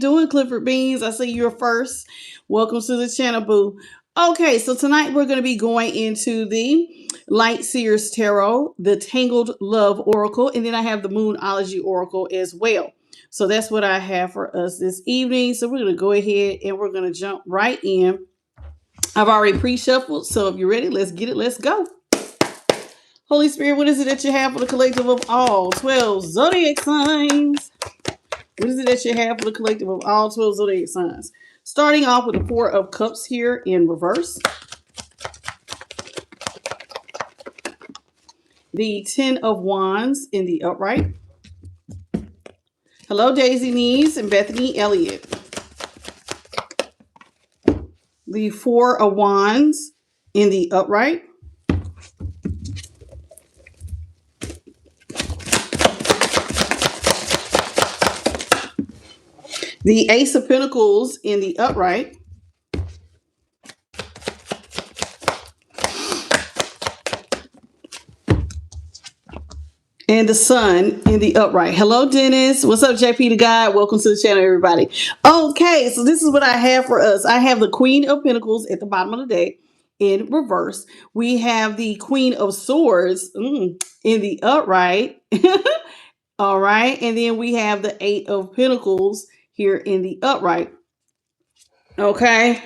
doing, Clifford Beans? I see you're first. Welcome to the channel, boo. Okay, so tonight we're going to be going into the Light Seers Tarot, the Tangled Love Oracle, and then I have the Moonology Oracle as well. So that's what I have for us this evening. So we're going to go ahead and we're going to jump right in. I've already pre-shuffled, so if you're ready, let's get it. Let's go. Holy Spirit, what is it that you have for the collective of all 12 zodiac signs? What is it that you have for the collective of all 12 zodiac signs? Starting off with the Four of Cups here in reverse. The Ten of Wands in the upright. Hello, Daisy Nees and Bethany Elliott. The Four of Wands in the upright. The Ace of Pentacles in the upright. And the Sun in the upright. Hello, Dennis. What's up, JP the Guy? Welcome to the channel, everybody. Okay, so this is what I have for us. I have the Queen of Pentacles at the bottom of the deck in reverse. We have the Queen of Swords in the upright. All right. And then we have the Eight of Pentacles here in the upright. Okay.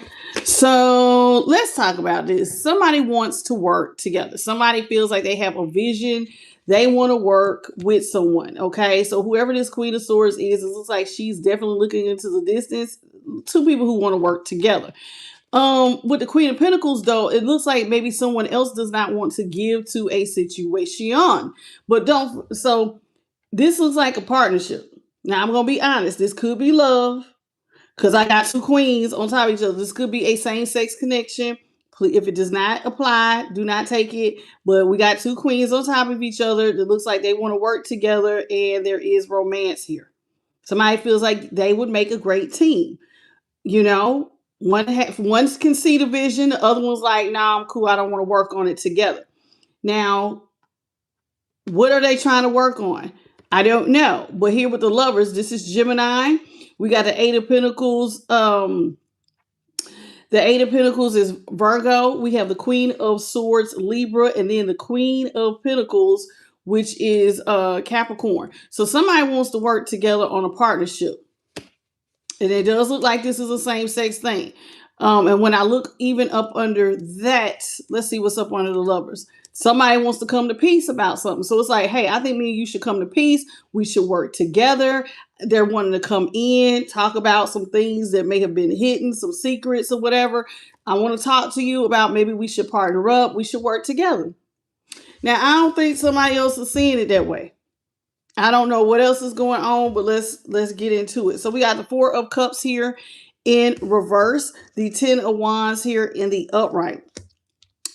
So let's talk about this. Somebody wants to work together. Somebody feels like they have a vision. They want to work with someone. Okay. So whoever this Queen of Swords is, it looks like she's definitely looking into the distance. Two people who want to work together. With the Queen of Pentacles, though, it looks like maybe someone else does not want to give to a situation. But don't. So this looks like a partnership. Now, I'm going to be honest. This could be love because I got two queens on top of each other. This could be a same-sex connection. If it does not apply, do not take it. But we got two queens on top of each other. It looks like they want to work together and there is romance here. Somebody feels like they would make a great team. You know, one can see the vision. The other one's like, nah, I'm cool. I don't want to work on it together. Now, what are they trying to work on? I don't know. But here with the lovers, this is Gemini. We got the Eight of Pentacles. The Eight of Pentacles is Virgo. We have the Queen of Swords, Libra, and then the Queen of Pentacles, which is Capricorn. So somebody wants to work together on a partnership. And it does look like this is a same-sex thing. And when I look even up under that, let's see what's up under the lovers. Somebody wants to come to peace about something. So it's like, hey, I think me and you should come to peace. We should work together. They're wanting to come in, talk about some things that may have been hidden, some secrets or whatever. I want to talk to you about maybe we should partner up. We should work together. Now, I don't think somebody else is seeing it that way. I don't know what else is going on, but let's get into it. So we got the Four of Cups here in reverse, the Ten of Wands here in the upright.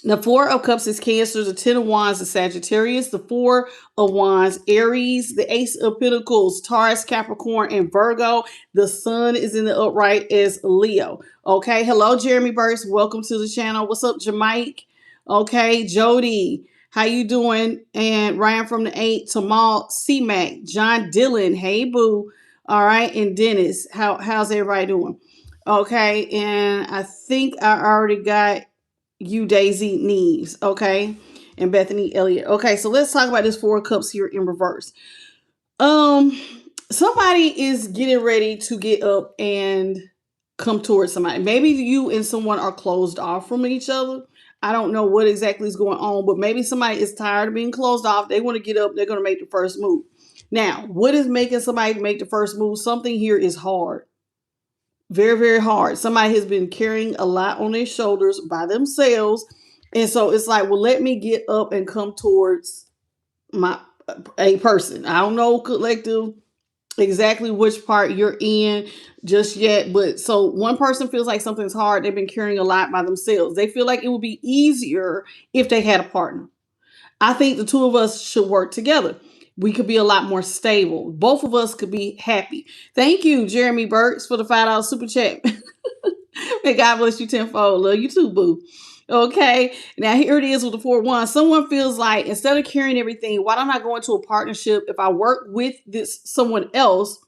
The Four of Cups is Cancer, the Ten of Wands is Sagittarius, the Four of Wands, Aries, the Ace of Pentacles, Taurus, Capricorn, and Virgo. The Sun is in the upright as Leo. Okay, hello, Jeremy Burks. Welcome to the channel. What's up, Jamike? Okay, Jody. How you doing? And Ryan from the 8, Tamal, C-Mac, John Dillon, hey boo. All right, and Dennis, how's everybody doing? Okay, and I think I already got you, Daisy Neves, okay, and Bethany Elliott. Okay, so let's talk about this Four of Cups here in reverse. Somebody is getting ready to get up and come towards somebody. Maybe you and someone are closed off from each other. I don't know what exactly is going on, but maybe somebody is tired of being closed off. They want to get up. They're going to make the first move. Now, what is making somebody make the first move? Something here is hard. Very, very hard. Somebody has been carrying a lot on their shoulders by themselves. And so it's like, well, let me get up and come towards a person. I don't know, collective, exactly which part you're in just yet, but so one person feels like something's hard. They've been carrying a lot by themselves. They feel like it would be easier if they had a partner. I think the two of us should work together. We could be a lot more stable. Both of us could be happy. Thank you, Jeremy Burks, for the $5 super chat. May God bless you tenfold. Love you too, boo. Okay, now here it is with the Four of Wands. Someone feels like instead of carrying everything, why don't I go into a partnership? If I work with someone else,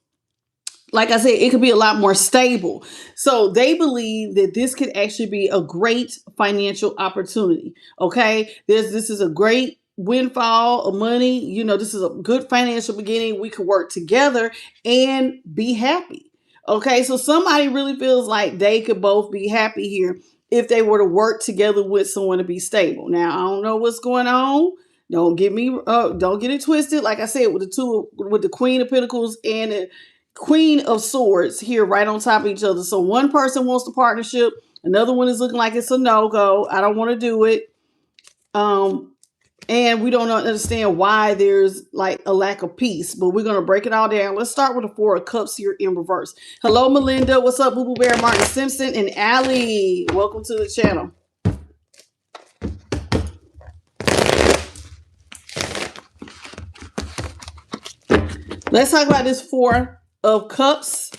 like I said, it could be a lot more stable. So they believe that this could actually be a great financial opportunity. Okay. This is a great windfall of money. You know, this is a good financial beginning. We could work together and be happy. Okay. So somebody really feels like they could both be happy here if they were to work together with someone to be stable. Now, I don't know what's going on. Don't get it twisted. Like I said, with the Queen of Pentacles and the Queen of Swords here right on top of each other. So one person wants the partnership, another one is looking like it's a no-go. I don't want to do it. And we don't understand why there's like a lack of peace, but we're going to break it all down. Let's start with the Four of Cups here in reverse. Hello, Melinda. What's up, Boo Boo Bear, Martin Simpson, and Allie? Welcome to the channel. Let's talk about this Four of Cups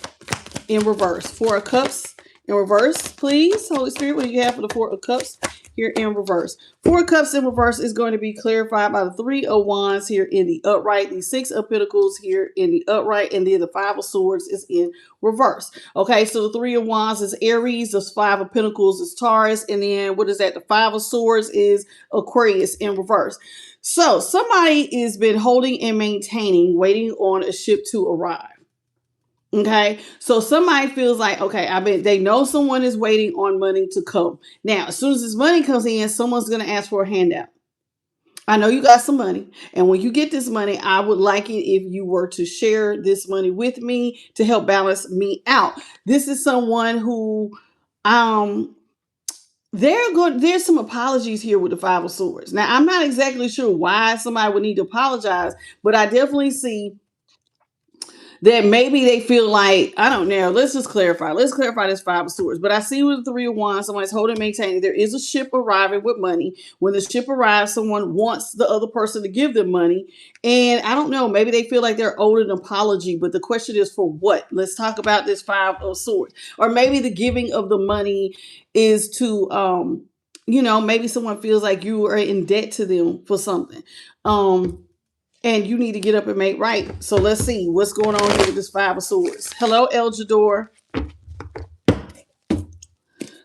in reverse. Four of Cups in reverse, please. Holy Spirit, what do you have for the Four of Cups here in reverse? Four of Cups in reverse is going to be clarified by the Three of Wands here in the upright, the Six of Pentacles here in the upright, and then the Five of Swords is in reverse. Okay, so the Three of Wands is Aries, the Five of Pentacles is Taurus, and then what is that? The Five of Swords is Aquarius in reverse. So somebody has been holding and maintaining, waiting on a ship to arrive. Okay, so somebody feels like, okay, they know someone is waiting on money to come. Now, as soon as this money comes in, someone's going to ask for a handout. I know you got some money, and when you get this money, I would like it if you were to share this money with me to help balance me out. This is someone who, there's some apologies here with the Five of Swords. Now, I'm not exactly sure why somebody would need to apologize, but I definitely see that maybe they feel like, I don't know, let's just clarify. Let's clarify this Five of Swords. But I see with the Three of Wands, somebody's holding, maintaining. There is a ship arriving with money. When the ship arrives, someone wants the other person to give them money. And I don't know, maybe they feel like they're owed an apology. But the question is for what? Let's talk about this Five of Swords. Or maybe the giving of the money is to, maybe someone feels like you are in debt to them for something. And you need to get up and make right. So let's see what's going on here with this Five of Swords. Hello, El Jador.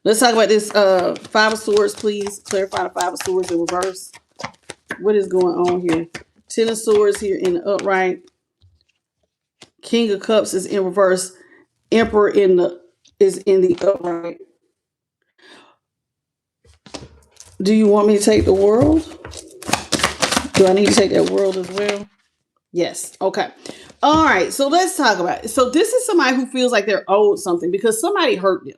Let's talk about this Five of Swords, please. Clarify the Five of Swords in reverse. What is going on here? Ten of Swords here in the upright. King of Cups is in reverse. Emperor is in the upright. Do you want me to take the World? Do I need to take that World as well? Yes. Okay. All right. So let's talk about it. So this is somebody who feels like they're owed something because somebody hurt them.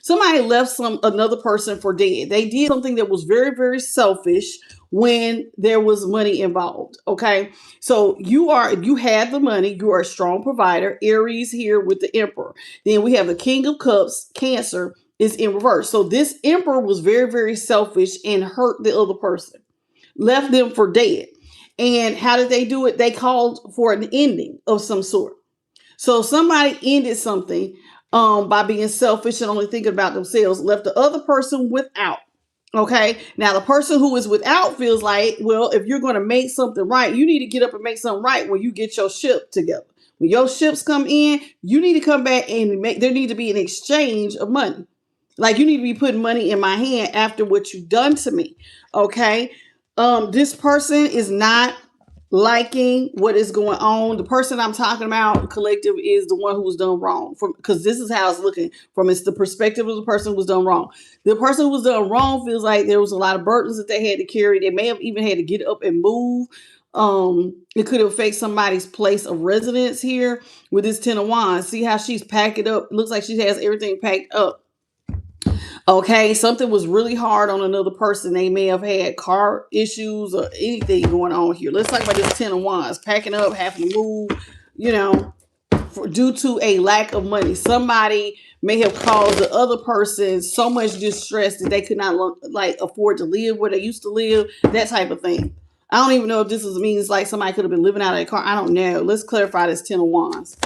Somebody left another person for dead. They did something that was very, very selfish when there was money involved. Okay. So if you had the money, you are a strong provider. Aries here with the Emperor. Then we have the King of Cups, Cancer is in reverse. So this Emperor was very, very selfish and hurt the other person. Left them for dead. And how did they do it? They called for an ending of some sort. So somebody ended something by being selfish and only thinking about themselves, left the other person without. Okay. Now the person who is without feels like, well, if you're going to make something right, you need to get up and make something right when you get your ship together. When your ships come in, you need to come back and there need to be an exchange of money. Like you need to be putting money in my hand after what you've done to me. Okay. This person is not liking what is going on. The person I'm talking about, collective, is the one who was done wrong. Because this is how it's looking from the perspective of the person who was done wrong. The person who was done wrong feels like there was a lot of burdens that they had to carry. They may have even had to get up and move. It could affect somebody's place of residence here with this Ten of Wands. See how she's packed it up. It looks like she has everything packed up. Okay, something was really hard on another person. They may have had car issues or anything going on here. Let's talk about this Ten of Wands. Packing up, having to move, due to a lack of money. Somebody may have caused the other person so much distress that they could not afford to live where they used to live. That type of thing. I don't even know if this means like somebody could have been living out of a car. I don't know. Let's clarify this Ten of Wands.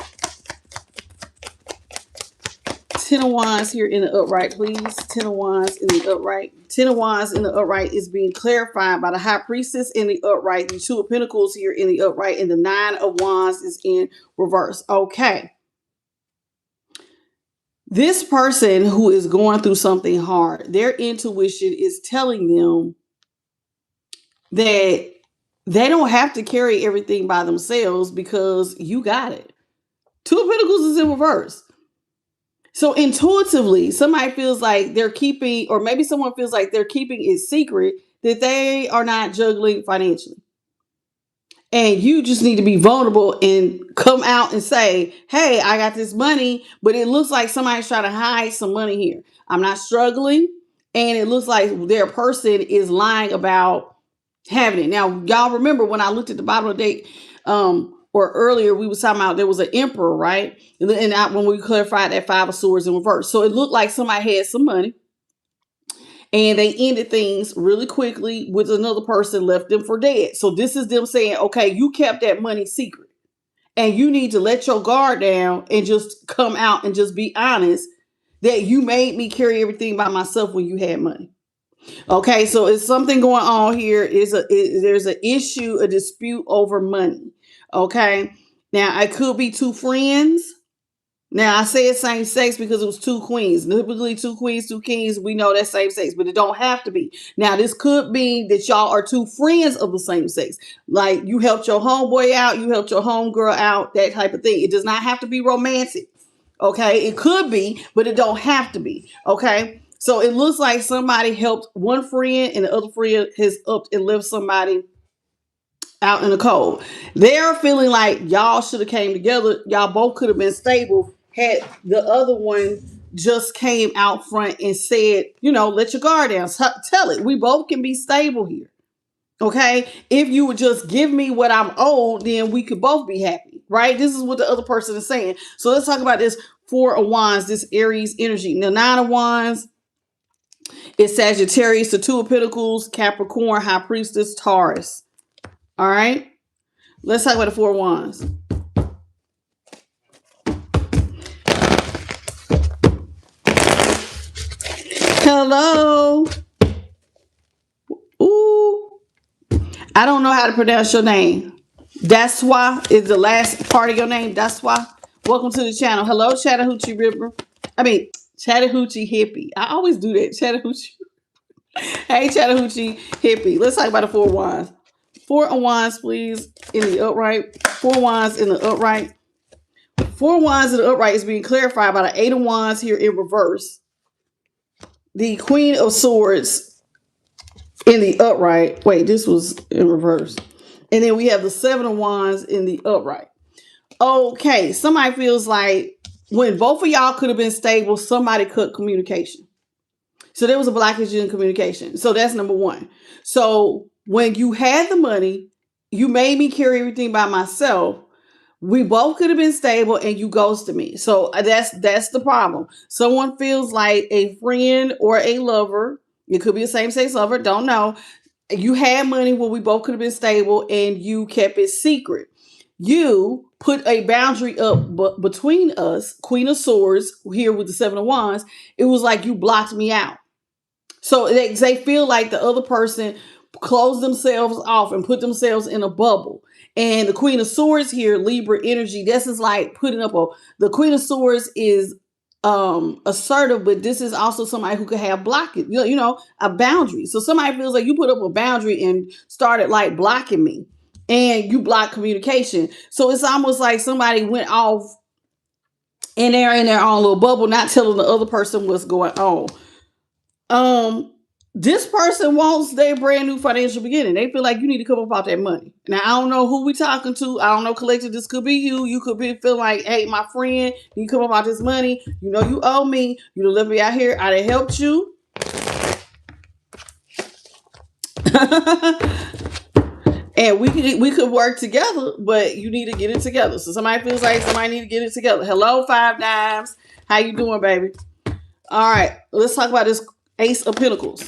Ten of Wands here in the upright, please. Ten of Wands in the upright. Ten of Wands in the upright is being clarified by the High Priestess in the upright. The Two of Pentacles here in the upright. And the Nine of Wands is in reverse. Okay. This person who is going through something hard, their intuition is telling them that they don't have to carry everything by themselves because you got it. Two of Pentacles is in reverse. So intuitively, somebody feels like they're keeping, or maybe someone feels like they're keeping it secret that they are not juggling financially. And you just need to be vulnerable and come out and say, hey, I got this money, but it looks like somebody's trying to hide some money here. I'm not struggling. And it looks like their person is lying about having it. Now, y'all remember when I looked at the bottom of the deck, or earlier, we was talking about there was an emperor, right? And when we clarified that 5 of swords in reverse. So it looked like somebody had some money and they ended things really quickly with another person, left them for dead. So this is them saying, okay, you kept that money secret and you need to let your guard down and just come out and just be honest that you made me carry everything by myself when you had money. Okay, so it's something going on here. There's an issue, a dispute over money. Okay, now it could be two friends. Now I said same sex because it was two queens. Typically, two queens, two kings. We know that's same sex, but it don't have to be. Now this could be that y'all are two friends of the same sex. Like you helped your homeboy out, you helped your homegirl out, that type of thing. It does not have to be romantic. Okay, it could be, but it don't have to be. Okay, so it looks like somebody helped one friend and the other friend has upped and left somebody out in the cold. They're feeling like y'all should have came together. Y'all both could have been stable had the other one just came out front and said, let your guard down. Tell it. We both can be stable here. Okay. If you would just give me what I'm owed, then we could both be happy. Right. This is what the other person is saying. So let's talk about this 4 of Wands, this Aries energy. The 9 of Wands is Sagittarius, the 2 of Pentacles, Capricorn, High Priestess, Taurus. All right. Let's talk about the 4 of Wands. Hello. Ooh. I don't know how to pronounce your name. That's why is the last part of your name. That's why. Welcome to the channel. Hello, Chattahoochee River. Chattahoochee Hippie. I always do that. Chattahoochee. Hey, Chattahoochee Hippie. Let's talk about the 4 of Wands. 4 of Wands, please, in the upright. 4 of Wands in the upright. 4 of Wands in the upright is being clarified by the 8 of Wands here in reverse. The Queen of Swords in the upright. Wait, this was in reverse. And then we have the 7 of Wands in the upright. Okay, somebody feels like when both of y'all could have been stable, somebody cut communication. So there was a blockage in communication. So that's number 1. So when you had the money, you made me carry everything by myself. We both could have been stable and you ghosted me. So that's the problem. Someone feels like a friend or a lover. It could be a same-sex lover. Don't know. You had money when we both could have been stable and you kept it secret. You put a boundary up between us, Queen of Swords, here with the 7 of Wands. It was like you blocked me out. So they feel like the other person closed themselves off and put themselves in a bubble. And the Queen of Swords here, Libra energy, this is like putting up the Queen of Swords is assertive, but this is also somebody who could have blockage, a boundary. So somebody feels like you put up a boundary and started like blocking me and you block communication. So it's almost like somebody went off and they're in their own little bubble, not telling the other person what's going on. This person wants their brand new financial beginning. They feel like you need to come up out that money. Now, I don't know who we talking to. I don't know, collective. This could be you. You could be feel like, hey, my friend, you come up out this money. You know you owe me. You done left me out here. I done helped you. And we could work together, but you need to get it together. So somebody feels like somebody need to get it together. Hello, 5 Dimes. How you doing, baby? All right, let's talk about this Ace of Pentacles.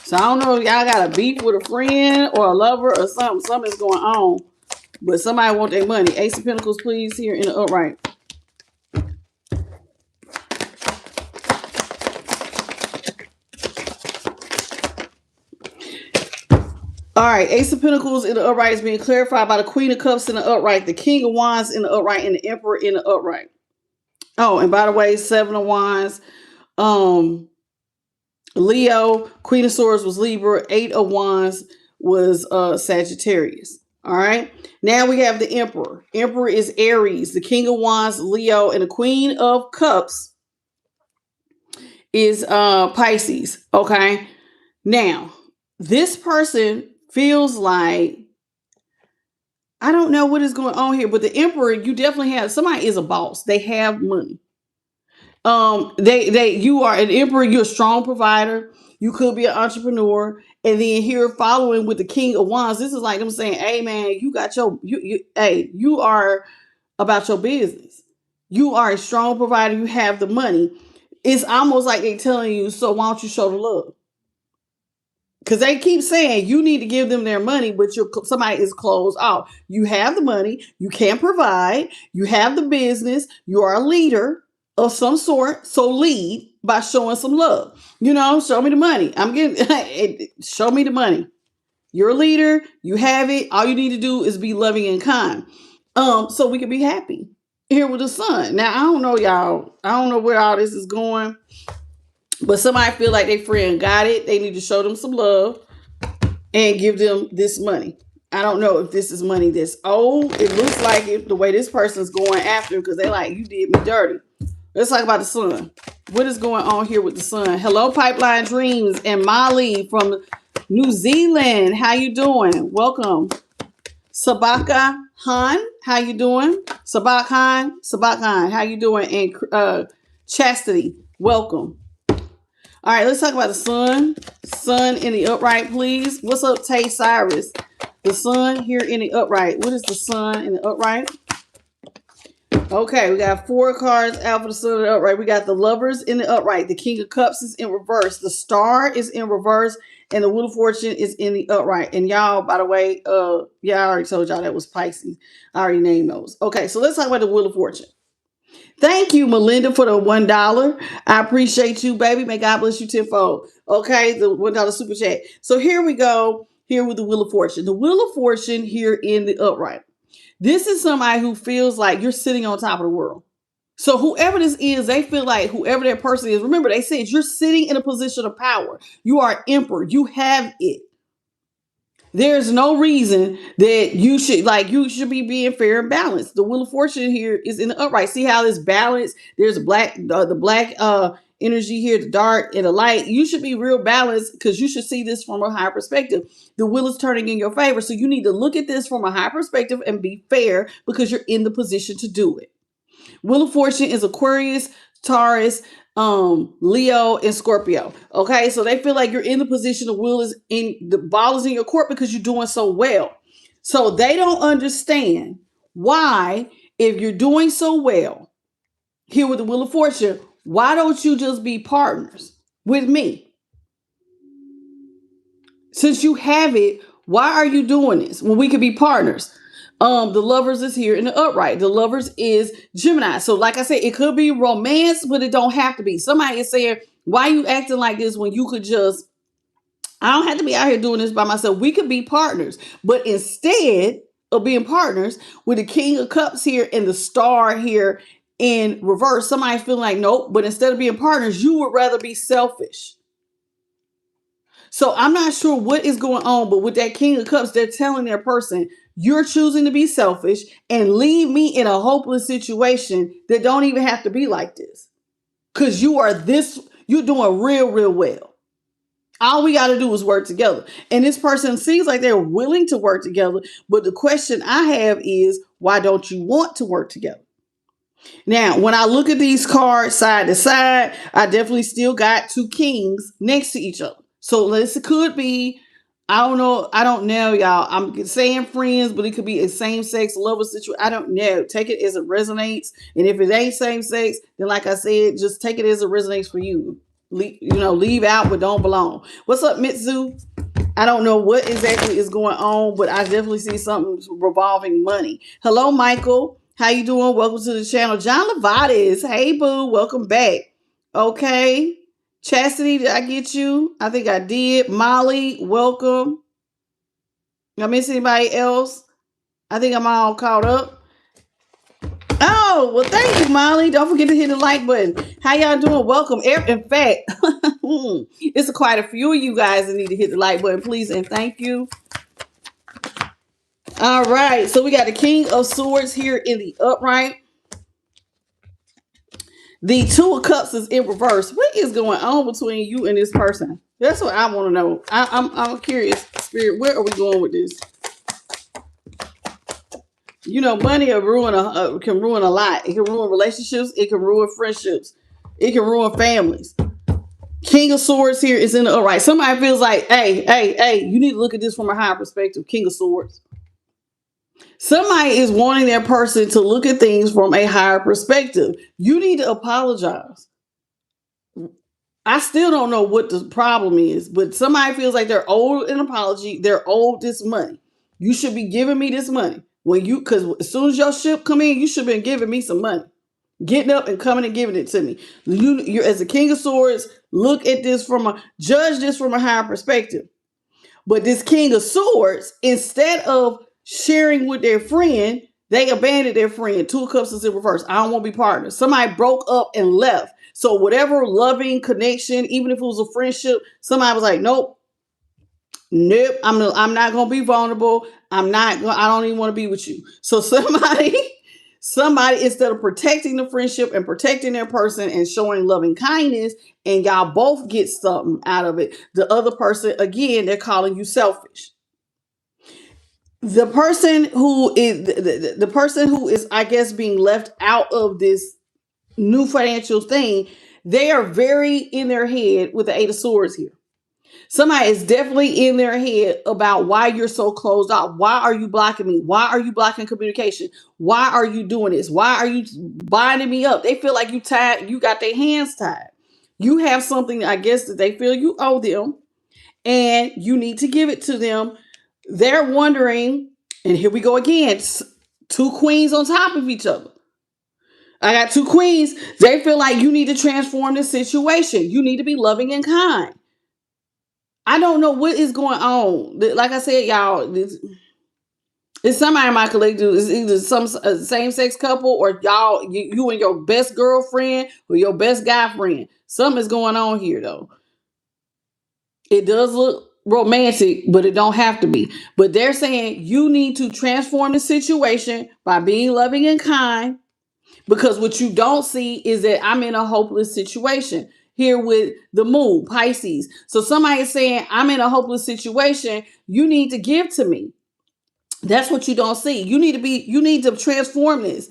So I don't know if y'all got a beef with a friend or a lover or something. Something's going on. But somebody want their money. Ace of Pentacles, please, here in the upright. All right, Ace of Pentacles in the upright is being clarified by the Queen of Cups in the upright, the King of Wands in the upright, and the Emperor in the upright. Oh, and by the way, Seven of Wands, um, Leo, Queen of Swords was Libra, Eight of Wands was Sagittarius. All right. Now we have the Emperor. Emperor is Aries, the King of Wands, Leo, and the Queen of Cups is Pisces. Okay. Now, this person feels like, I don't know what is going on here, but the Emperor, you definitely have, somebody is a boss. They have money. You are an emperor, you're a strong provider, you could be an entrepreneur, and then here following with the King of Wands, this is like them saying, hey man, you got your hey, you are about your business, you are a strong provider, you have the money. It's almost like they telling you, so why don't you show the love? Because they keep saying you need to give them their money, but somebody is closed off. You have the money, you can provide, you have the business, you are a leader of some sort. So lead by showing some love. Show me the money. I'm getting show me the money. You're a leader, you have it. All you need to do is be loving and kind. So we can be happy here with the sun. Now I don't know, y'all. I don't know where all this is going. But somebody feel like their friend got it. They need to show them some love and give them this money. I don't know if this is money that's old. It looks like it the way this person's going after, because they like, you did me dirty. Let's talk about the sun. What is going on here with the sun? Hello, Pipeline Dreams and Molly from New Zealand. How you doing? Welcome. Sabaka Han, how you doing? Sabak Han, how you doing? And Chastity, welcome. All right, let's talk about the sun. Sun in the upright, please. What's up, Tay Cyrus? The sun here in the upright. What is the sun in the upright? Okay, we got 4 cards out for the sun in the upright. We got the Lovers in the upright. The King of Cups is in reverse. The Star is in reverse. And the Wheel of Fortune is in the upright. And y'all, by the way, I already told y'all that was Pisces. I already named those. Okay, so let's talk about the Wheel of Fortune. Thank you, Melinda, for the $1. I appreciate you, baby. May God bless you tenfold. Okay, the $1 super chat. So here we go. Here with the Wheel of Fortune. The Wheel of Fortune here in the upright. This is somebody who feels like you're sitting on top of the world. So whoever this is, they feel like whoever that person is, remember they said you're sitting in a position of power. You are emperor. You have it. There's no reason that you should be being fair and balanced. The Wheel of Fortune here is in the upright. See how it's balanced? There's the black energy here, the dark and the light. You should be real balanced because you should see this from a higher perspective. The wheel is turning in your favor. So you need to look at this from a high perspective and be fair because you're in the position to do it. Wheel of Fortune is Aquarius, Taurus, Leo, and Scorpio. Okay, so they feel like you're in the position, the ball is in your court because you're doing so well. So they don't understand why, if you're doing so well here with the Wheel of Fortune, why don't you just be partners with me? Since you have it, why are you doing this when we could be partners? The Lovers is here in the upright. The Lovers is Gemini. So like I said, it could be romance, but it don't have to be. Somebody is saying, why are you acting like this when you could just, I don't have to be out here doing this by myself. We could be partners. But instead of being partners with the King of Cups here and the Star here in reverse, somebody feeling like, nope, but instead of being partners, you would rather be selfish. So I'm not sure what is going on, but with that King of Cups, they're telling their person, you're choosing to be selfish and leave me in a hopeless situation that don't even have to be like this. Because you're doing real, real well. All we got to do is work together. And this person seems like they're willing to work together. But the question I have is, why don't you want to work together? Now, when I look at these cards side to side, I definitely still got 2 kings next to each other. So this could be, I don't know, y'all. I'm saying friends, but it could be a same-sex lover situation. I don't know. Take it as it resonates. And if it ain't same-sex, then like I said, just take it as it resonates for you. Leave out but don't belong. What's up, Mitsu? I don't know what exactly is going on, but I definitely see something revolving money. Hello, Michael. How you doing? Welcome to the channel. John Levades. Hey, boo. Welcome back. Okay. Chastity, did I get you? I think I did. Molly, welcome. I miss anybody else? I think I'm all caught up. Oh, Oh, well, thank you, Molly. Don't forget to hit the like button. How y'all doing? Welcome. In fact, it's quite a few of you guys that need to hit the like button, please, and thank you. All right, so we got the King of Swords here in the upright. The Two of Cups is in reverse. What is going on between you and this person? That's what I want to know. I'm curious, Spirit. Where are we going with this? You know, money can ruin a lot. It can ruin relationships. It can ruin friendships. It can ruin families. King of Swords here is in the upright. Somebody feels like, hey, you need to look at this from a higher perspective. King of Swords. Somebody is wanting their person to look at things from a higher perspective. You need to apologize. I still don't know what the problem is, but somebody feels like they're owed an apology. They're owed this money. You should be giving me this money. Because as soon as your ship come in, you should have been giving me some money. Getting up and coming and giving it to me. You're as a King of Swords, judge this from a higher perspective. But this King of Swords, instead of sharing with their friend, they abandoned their friend. Two of Cups is in reverse. I don't want to be partners. Somebody broke up and left. So whatever loving connection, even if it was a friendship, somebody was like, nope, I'm not gonna be vulnerable. I don't even want to be with you. So somebody, instead of protecting the friendship and protecting their person and showing loving kindness, and y'all both get something out of it, the other person, again, they're calling you selfish. The person who is, I guess, being left out of this new financial thing, they are very in their head with the Eight of Swords here. Somebody is definitely in their head about why you're so closed off. Why are you blocking me? Why are you blocking communication? Why are you doing this? Why are you binding me up? They feel like you got their hands tied. You have something, I guess, that they feel you owe them, and you need to give it to them. They're wondering, and here we go again, two queens on top of each other. I got two queens. They feel like you need to transform this situation. You need to be loving and kind. I don't know what is going on. Like I said, y'all, it's somebody in my collective. It's either some same-sex couple or you and your best girlfriend or your best guy friend. Something is going on here, though. It does look romantic, but it don't have to be. But they're saying you need to transform the situation by being loving and kind, because what you don't see is that I'm in a hopeless situation here with the moon, Pisces. So somebody is saying, I'm in a hopeless situation. You need to give to me. That's what you don't see. You need to transform this,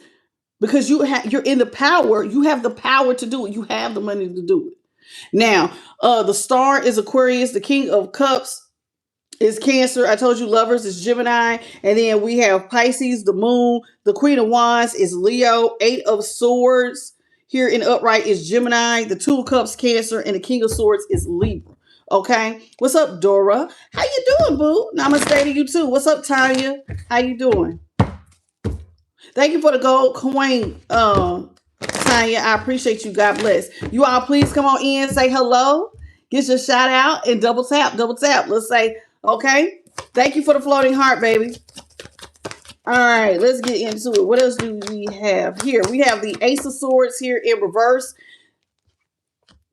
because you're in the power. You have the power to do it. You have the money to do it. Now, the star is Aquarius. The King of Cups is Cancer. I told you Lovers is Gemini. And then we have Pisces, the moon. The Queen of Wands is Leo. Eight of Swords here in upright is Gemini. The Two of Cups, Cancer. And the King of Swords is Libra. Okay. What's up, Dora? How you doing, boo? Namaste to you too. What's up, Tanya? How you doing? Thank you for the gold coin, Tanya. I appreciate you. God bless. You all please come on in, say hello, get your shout out, and double tap. Let's say, okay. Thank you for the floating heart, baby. All right, let's get into it. What else do we have here? We have the Ace of Swords here in reverse.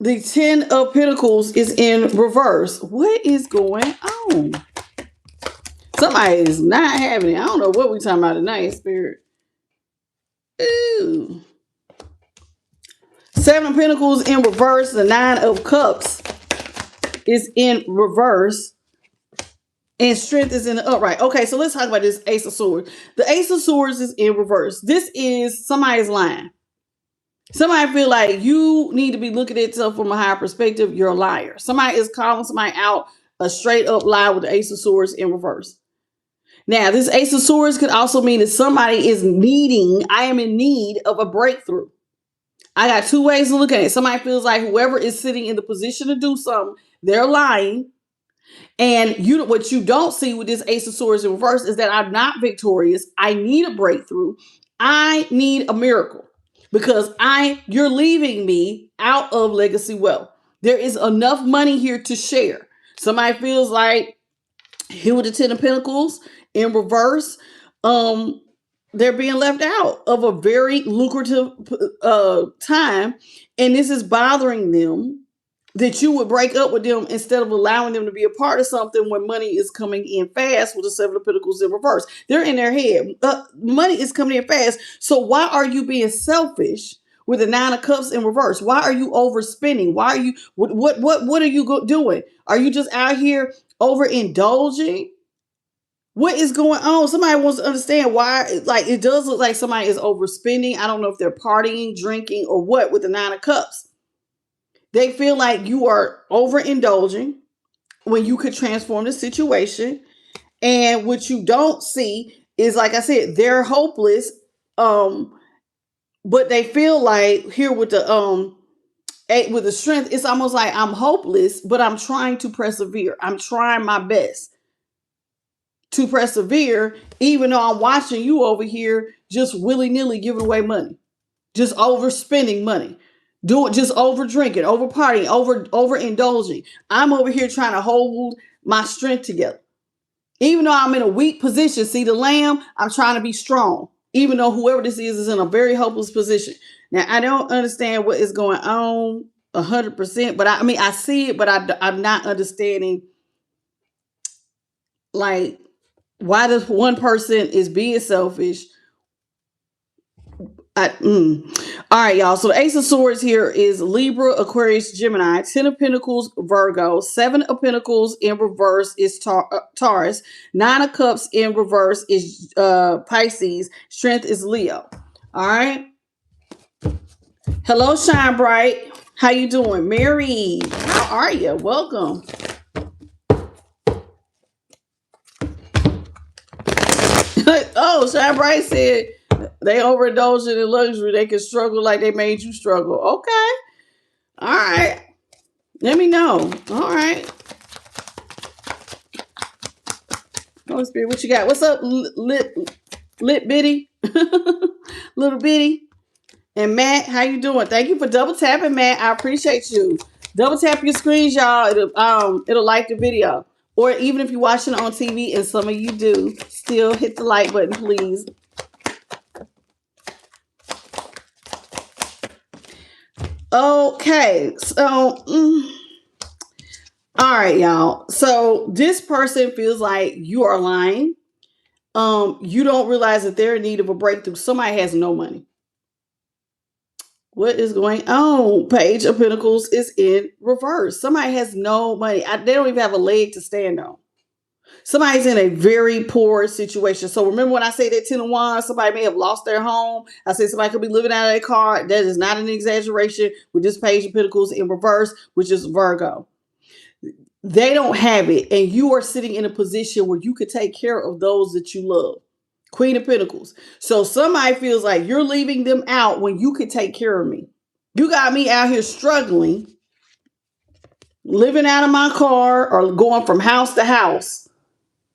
The Ten of Pentacles is in reverse. What is going on? Somebody is not having it. I don't know what we're talking about tonight, Spirit. Ooh. Seven of Pentacles in reverse. The Nine of Cups is in reverse. And Strength is in the upright. Okay, so let's talk about this Ace of Swords. The Ace of Swords is in reverse. This is somebody's lying. Somebody feel like you need to be looking at yourself from a higher perspective. You're a liar. Somebody is calling somebody out a straight up lie with the Ace of Swords in reverse. Now, this Ace of Swords could also mean that somebody I am in need of a breakthrough. I got two ways to look at it. Somebody feels like whoever is sitting in the position to do something, they're lying. And what you don't see with this Ace of Swords in reverse is that I'm not victorious. I need a breakthrough. I need a miracle, because you're leaving me out of legacy wealth. There is enough money here to share. Somebody feels like here with the Ten of Pentacles in reverse. they're being left out of a very lucrative time, and this is bothering them that you would break up with them instead of allowing them to be a part of something when money is coming in fast with the Seven of Pentacles in reverse. They're in their head. Money is coming in fast. So why are you being selfish with the Nine of Cups in reverse? Why are you overspending? Why are you, what are you doing? Are you just out here overindulging? What is going on? Somebody wants to understand why. Like, it does look like somebody is overspending. I don't know if they're partying, drinking, or what with the Nine of Cups. They feel like you are overindulging when you could transform the situation. And what you don't see is, like I said, they're hopeless. But they feel like here with the strength, it's almost like I'm hopeless, but I'm trying to persevere. I'm trying my best to persevere, even though I'm watching you over here just willy-nilly giving away money, just overspending money, just over drinking, over partying, over indulging. I'm over here trying to hold my strength together. Even though I'm in a weak position, see the lamb, I'm trying to be strong. Even though whoever this is in a very hopeless position. Now, I don't understand what is going on 100%, but I see it, but I'm not understanding, like, why this one person is being selfish. All right, y'all. So the Ace of Swords here is Libra, Aquarius, Gemini. 10 of Pentacles, Virgo. 7 of Pentacles in reverse is Taurus. 9 of Cups in reverse is Pisces. Strength is Leo. All right. Hello, Shine Bright. How you doing? Mary, how are you? Welcome. Oh, Shine Bright said they overindulging in luxury. They can struggle like they made you struggle. Okay. All right. Let me know. All right. Holy Spirit, what you got? What's up, lit bitty? Little bitty. And Matt, how you doing? Thank you for double tapping, Matt. I appreciate you. Double tap your screens, y'all. It'll like the video. Or even if you're watching on TV, and some of you do, still hit the like button, please. Okay, so all right, y'all. So this person feels like you are lying. You don't realize that they're in need of a breakthrough. Somebody has no money. What is going on? Page of Pentacles is in reverse. Somebody has no money. They don't even have a leg to stand on. Somebody's in a very poor situation. So remember when I say that 10 of Wands, somebody may have lost their home. I said somebody could be living out of their car. That is not an exaggeration with this Page of Pentacles in reverse, which is Virgo. They don't have it. And you are sitting in a position where you could take care of those that you love. Queen of Pentacles. So somebody feels like you're leaving them out when you could take care of me. You got me out here struggling, living out of my car or going from house to house.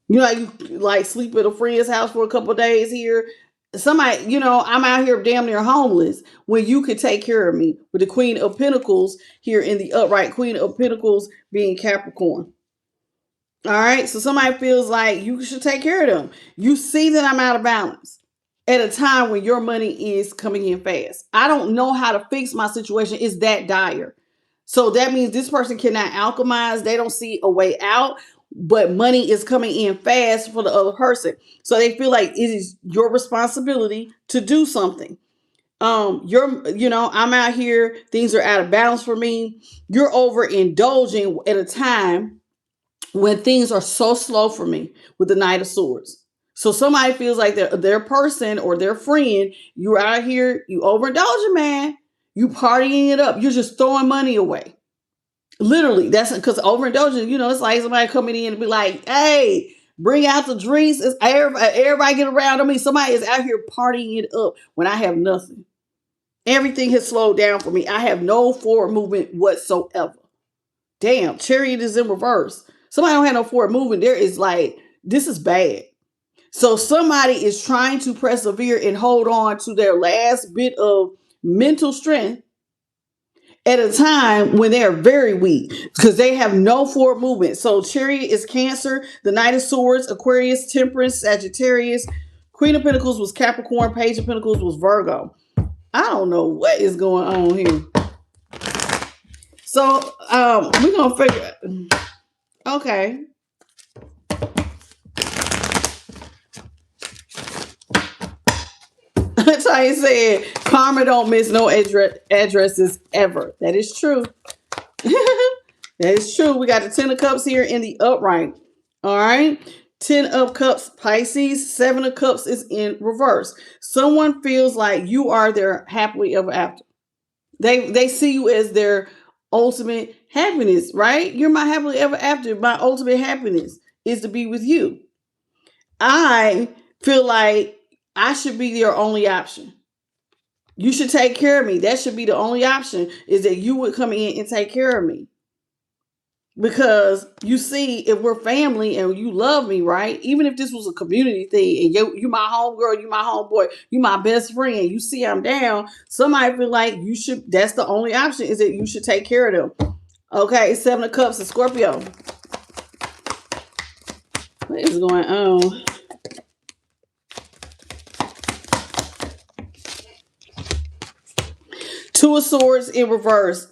You know, you like sleep at a friend's house for a couple of days here. Somebody, I'm out here damn near homeless when you could take care of me. With the Queen of Pentacles here in the upright, Queen of Pentacles being Capricorn. All right. So somebody feels like you should take care of them. You see that I'm out of balance at a time when your money is coming in fast. I don't know how to fix my situation. It's that dire. So that means this person cannot alchemize. They don't see a way out, but money is coming in fast for the other person. So they feel like it is your responsibility to do something. I'm out here. Things are out of balance for me. You're overindulging at a time when things are so slow for me with the Knight of Swords. So somebody feels like their person or their friend, you're out here, you overindulging, man. You partying it up. You're just throwing money away. Literally, that's because overindulging, it's like somebody coming in and be like, hey, bring out the drinks. It's everybody get around. Somebody is out here partying it up when I have nothing. Everything has slowed down for me. I have no forward movement whatsoever. Damn, Chariot is in reverse. Somebody don't have no forward movement. There is this is bad. So somebody is trying to persevere and hold on to their last bit of mental strength at a time when they are very weak because they have no forward movement. So Chariot is Cancer, the Knight of Swords, Aquarius, Temperance, Sagittarius, Queen of Pentacles was Capricorn. Page of Pentacles was Virgo. I don't know what is going on here. So we're gonna figure. Okay. Ty said, "Karma don't miss no addresses ever." That is true. That is true. We got the Ten of Cups here in the upright. All right. 10 of Cups, Pisces. 7 of Cups is in reverse. Someone feels like you are their happily ever after. They see you as their ultimate happiness, right? You're my happily ever after. My ultimate happiness is to be with you. I feel like I should be your only option. You should take care of me. That should be the only option, is that you would come in and take care of me. Because you see, if we're family and you love me, right? Even if this was a community thing and you my homegirl, you my homeboy, you my best friend, you see I'm down, somebody feel like you should, that's the only option, is that you should take care of them. Okay, 7 of Cups is Scorpio. What is going on? Two of Swords in reverse.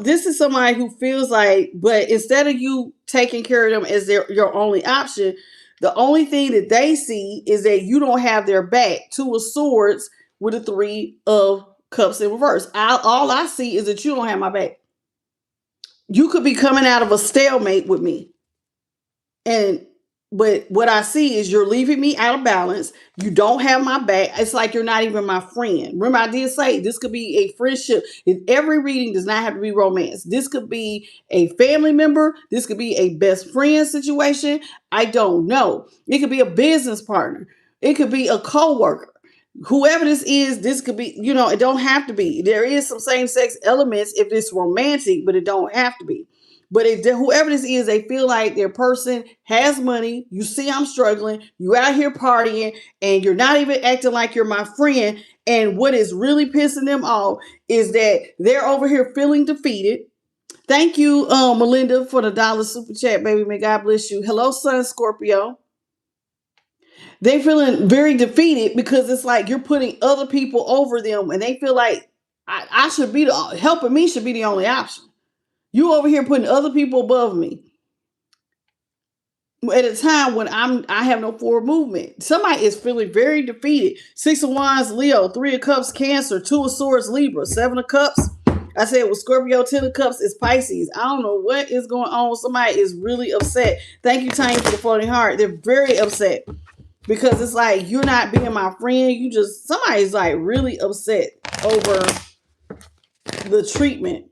This is somebody who feels like, but instead of you taking care of them as your only option, the only thing that they see is that you don't have their back. Two of Swords with a 3 of Cups in reverse. All I see is that you don't have my back. You could be coming out of a stalemate with me. But what I see is you're leaving me out of balance. You don't have my back. It's like you're not even my friend. Remember, I did say this could be a friendship. Every reading does not have to be romance. This could be a family member. This could be a best friend situation. I don't know. It could be a business partner. It could be a co-worker. Whoever this could be, it don't have to be. There is some same-sex elements if it's romantic, but it don't have to be. But whoever this is, they feel like their person has money. You see I'm struggling. You out here partying and you're not even acting like you're my friend. And what is really pissing them off is that they're over here feeling defeated. Thank you, Melinda, for the $1 super chat, baby. May God bless you. Hello, Sun Scorpio. They're feeling very defeated because it's like you're putting other people over them and they feel like I should be helping me should be the only option. You over here putting other people above me at a time when I have no forward movement. Somebody is feeling very defeated. 6 of Wands, Leo. 3 of Cups, Cancer. 2 of Swords, Libra. 7 of Cups, I said with Scorpio. 10 of Cups is Pisces. I don't know what is going on. Somebody is really upset. Thank you, Tanya, for the floating heart. They're very upset because it's like you're not being my friend. Somebody's like really upset over the treatment.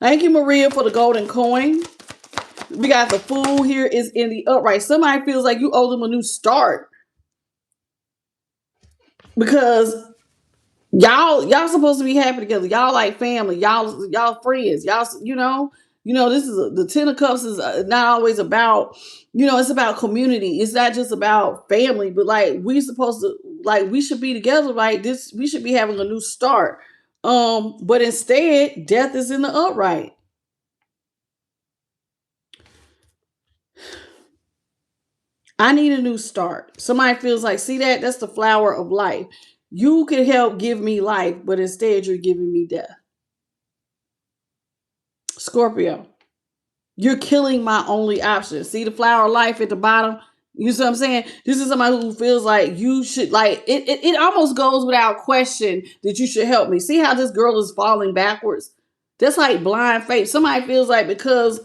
Thank you, Maria, for the golden coin. We got the Fool here is in the upright. Somebody feels like you owe them a new start. Because y'all supposed to be happy together. Y'all like family. Y'all friends. This is the 10 of Cups is not always about, it's about community. It's not just about family, but like we should be together like this. We should be having a new start. But instead, death is in the upright. I need a new start. Somebody feels like, see that? That's the flower of life. You can help give me life, but instead you're giving me death. Scorpio, you're killing my only option. See the flower of life at the bottom? You see what I'm saying? This is somebody who feels like you should, like, it almost goes without question that you should help me. See how this girl is falling backwards? That's like blind faith. Somebody feels like because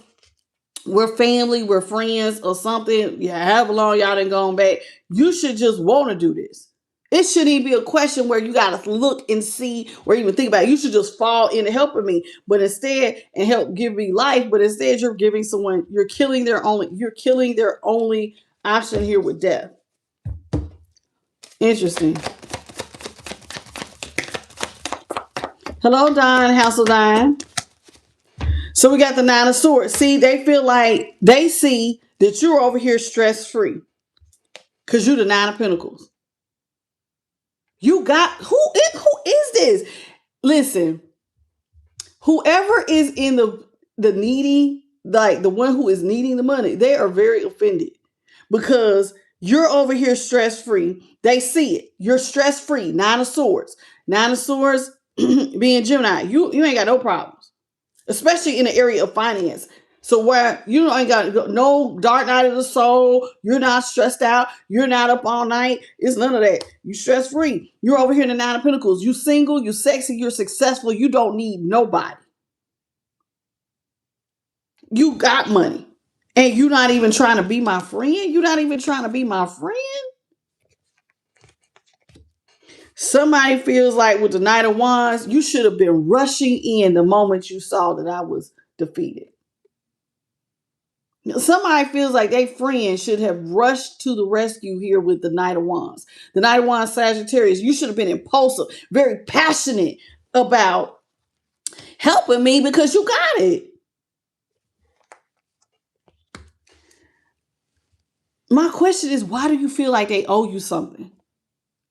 we're family, we're friends or something, however long y'all done gone back, you should just want to do this. It shouldn't even be a question where you got to look and see or even think about it. You should just fall into helping me, but instead, and help give me life. But instead, you're giving someone, you're killing their only option here with death. Interesting. Hello, Don, House of Don. So we got the 9 of Swords. See, they feel like they see that you're over here stress-free because you're the 9 of Pentacles. You got, who is this? Listen, whoever is in the needy, like the one who is needing the money, they are very offended because You're over here stress free. They see it. You're stress free. Nine of Swords. Nine of Swords being Gemini. You ain't got no problems, especially in the area of finance. So where you ain't got no dark night of the soul, you're not stressed out, you're not up all night. It's none of that. You stress free. You're over here in the Nine of Pentacles. You single, you sexy, you're successful. You don't need nobody. You got money. And you're not even trying to be my friend. You're not even trying to be my friend. Somebody feels like with the Knight of Wands, you should have been rushing in the moment you saw that I was defeated. Somebody feels like their friend should have rushed to the rescue here with the Knight of Wands. The Knight of Wands, Sagittarius, you should have been impulsive, very passionate about helping me because you got it. My question is, why do you feel like they owe you something?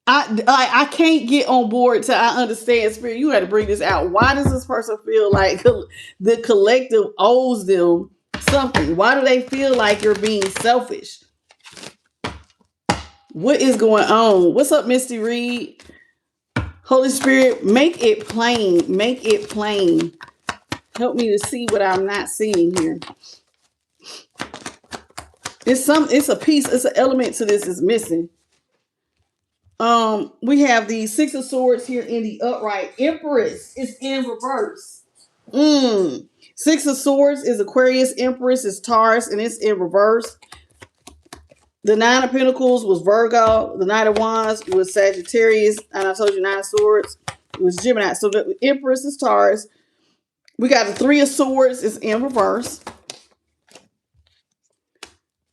I can't get on board till I understand, Spirit. You got to bring this out. Why does this person feel like the collective owes them something? Why do they feel like you're being selfish? What is going on? What's up, Misty Reed? Holy Spirit, make it plain. Make it plain. Help me to see what I'm not seeing here. It's a piece, it's an element to this is missing. We have the Six of Swords here in the upright. Empress is in reverse. Six of Swords is Aquarius. Empress is Taurus, and it's in reverse. The Nine of Pentacles was Virgo. The Knight of Wands was Sagittarius. And I told you Nine of Swords was Gemini. So the Empress is Taurus. We got the Three of Swords is in reverse.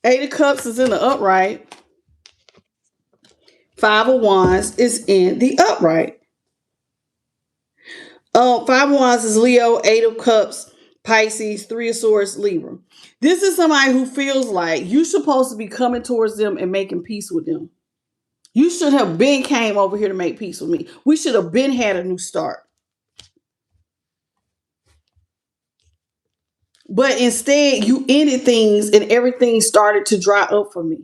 Eight of Cups is in the upright. Five of Wands is in the upright. Five of Wands is Leo. Eight of Cups, Pisces. Three of Swords, Libra. This is somebody who feels like you're supposed to be coming towards them and making peace with them. You should have been came over here to make peace with me. We should have been had a new start. But instead, you ended things and everything started to dry up for me.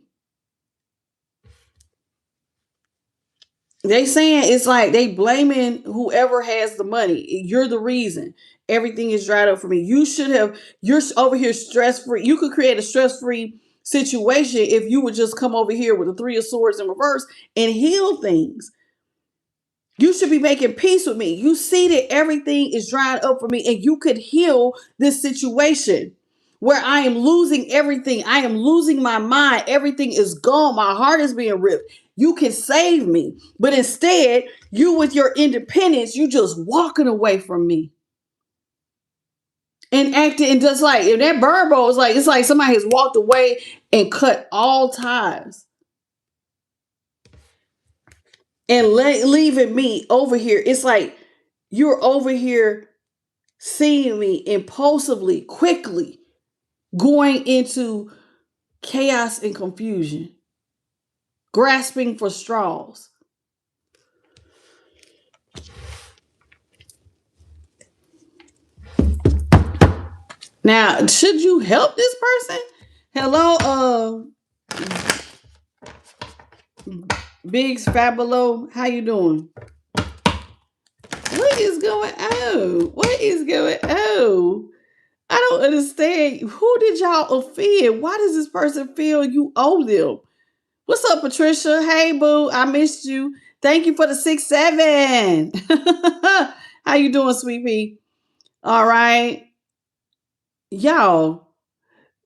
They saying it's like they blaming whoever has the money. You're the reason everything is dried up for me. You're over here stress-free. You could create a stress-free situation if you would just come over here with the Three of Swords in reverse and heal things. You should be making peace with me. You see that everything is dried up for me and you could heal this situation where I am losing everything. I am losing my mind. Everything is gone. My heart is being ripped. You can save me. But instead, you with your independence, you just walking away from me. And acting and just like, if that bird bowl is like, it's like somebody has walked away and cut all ties. And leaving me over here. It's like you're over here seeing me impulsively, quickly going into chaos and confusion, grasping for straws. Now, should you help this person? Hello, Biggs Fabulo, how you doing? What is going on? What is going on? I don't understand. Who did y'all offend? Why does this person feel you owe them? What's up, Patricia? Hey, boo. I missed you. Thank you for the 6-7. How you doing, sweet pea? All right. Y'all,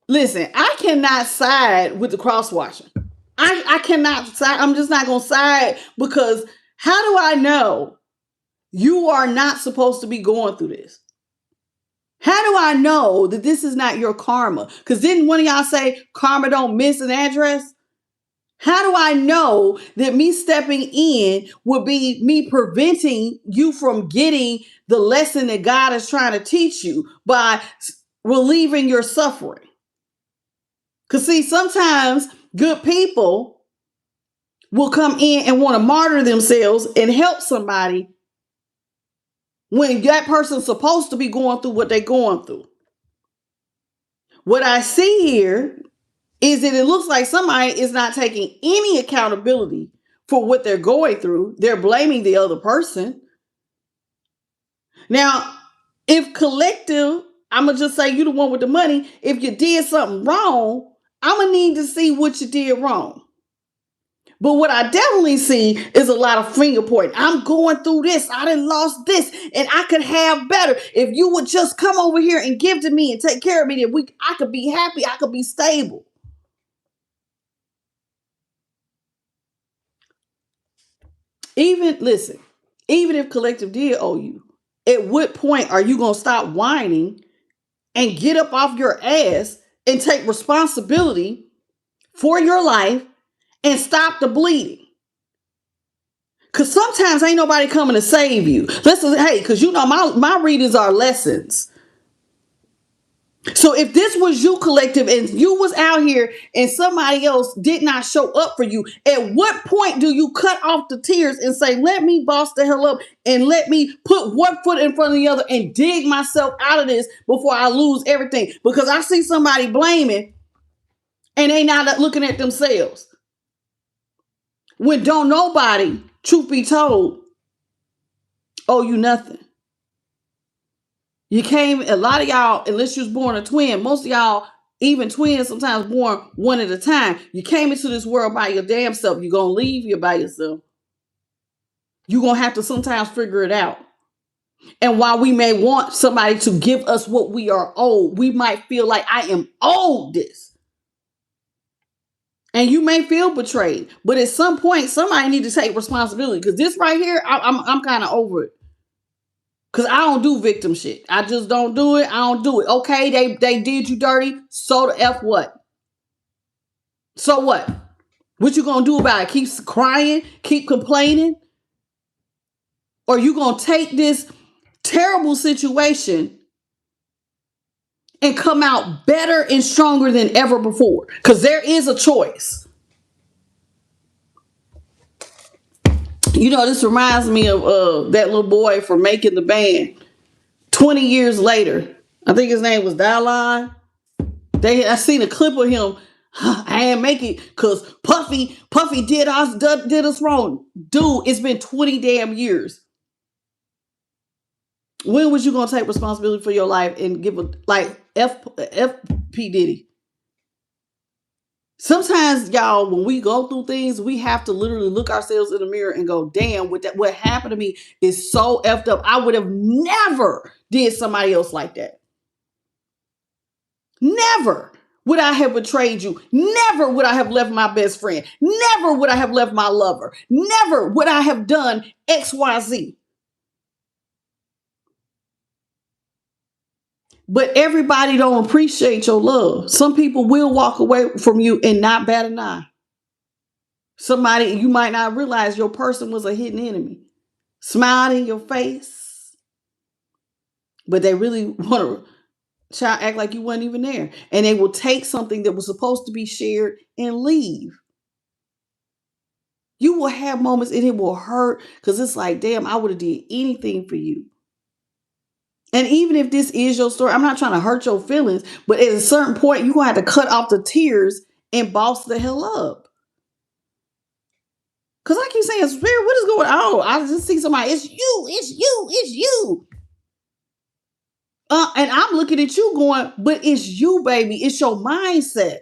listen, I cannot side with the cross-watching. I cannot side. I'm just not going to side because how do I know you are not supposed to be going through this? How do I know that this is not your karma? Because didn't one of y'all say karma don't miss an address? How do I know that me stepping in would be me preventing you from getting the lesson that God is trying to teach you by relieving your suffering? Because see, sometimes good people will come in and want to martyr themselves and help somebody when that person's supposed to be going through what they're going through. What I see here is that it looks like somebody is not taking any accountability for what they're going through. They're blaming the other person. Now, if collective, I'm going to just say you the one with the money. If you did something wrong, I'm going to need to see what you did wrong. But what I definitely see is a lot of finger pointing. I'm going through this. I done lost this, and I could have better. If you would just come over here and give to me and take care of me, then I could be happy. I could be stable. Even if collective did owe you, at what point are you going to stop whining and get up off your ass and take responsibility for your life and stop the bleeding? Because sometimes ain't nobody coming to save you. Listen, hey, because you know my readings are lessons. So if this was you, collective, and you was out here and somebody else did not show up for you, at what point do you cut off the tears and say, let me boss the hell up and let me put one foot in front of the other and dig myself out of this before I lose everything? Because I see somebody blaming and they not looking at themselves. When don't nobody, truth be told, owe you nothing. You came, a lot of y'all, unless you was born a twin, most of y'all, even twins, sometimes born one at a time. You came into this world by your damn self. You're going to leave here by yourself. You're going to have to sometimes figure it out. And while we may want somebody to give us what we are owed, we might feel like I am owed this. And you may feel betrayed. But at some point, somebody need to take responsibility. Because this right here, I'm kind of over it. Because I don't do victim shit. I just don't do it. I don't do it. Okay, they did you dirty. So the F what? So what? What you gonna do about it? Keep crying? Keep complaining? Or you gonna take this terrible situation and come out better and stronger than ever before? Because there is a choice. You know, this reminds me of that little boy from Making the Band. 20 years later, I think his name was Dallon. I seen a clip of him. I ain't make it because Puffy did us wrong. Dude, it's been 20 damn years. When was you gonna take responsibility for your life and give a P. Diddy? Sometimes, y'all, when we go through things, we have to literally look ourselves in the mirror and go, damn, what happened to me is so effed up. I would have never did somebody else like that. Never would I have betrayed you. Never would I have left my best friend. Never would I have left my lover. Never would I have done XYZ. But everybody don't appreciate your love. Some people will walk away from you and not bat an eye. Somebody, you might not realize your person was a hidden enemy. Smiled in your face. But they really want to act like you weren't even there. And they will take something that was supposed to be shared and leave. You will have moments and it will hurt because it's like, damn, I would have did anything for you. And even if this is your story, I'm not trying to hurt your feelings, but at a certain point, you're going to have to cut off the tears and boss the hell up. Because I keep saying, Spirit, what is going on? I just see somebody, it's you. And I'm looking at you going, but it's you, baby. It's your mindset.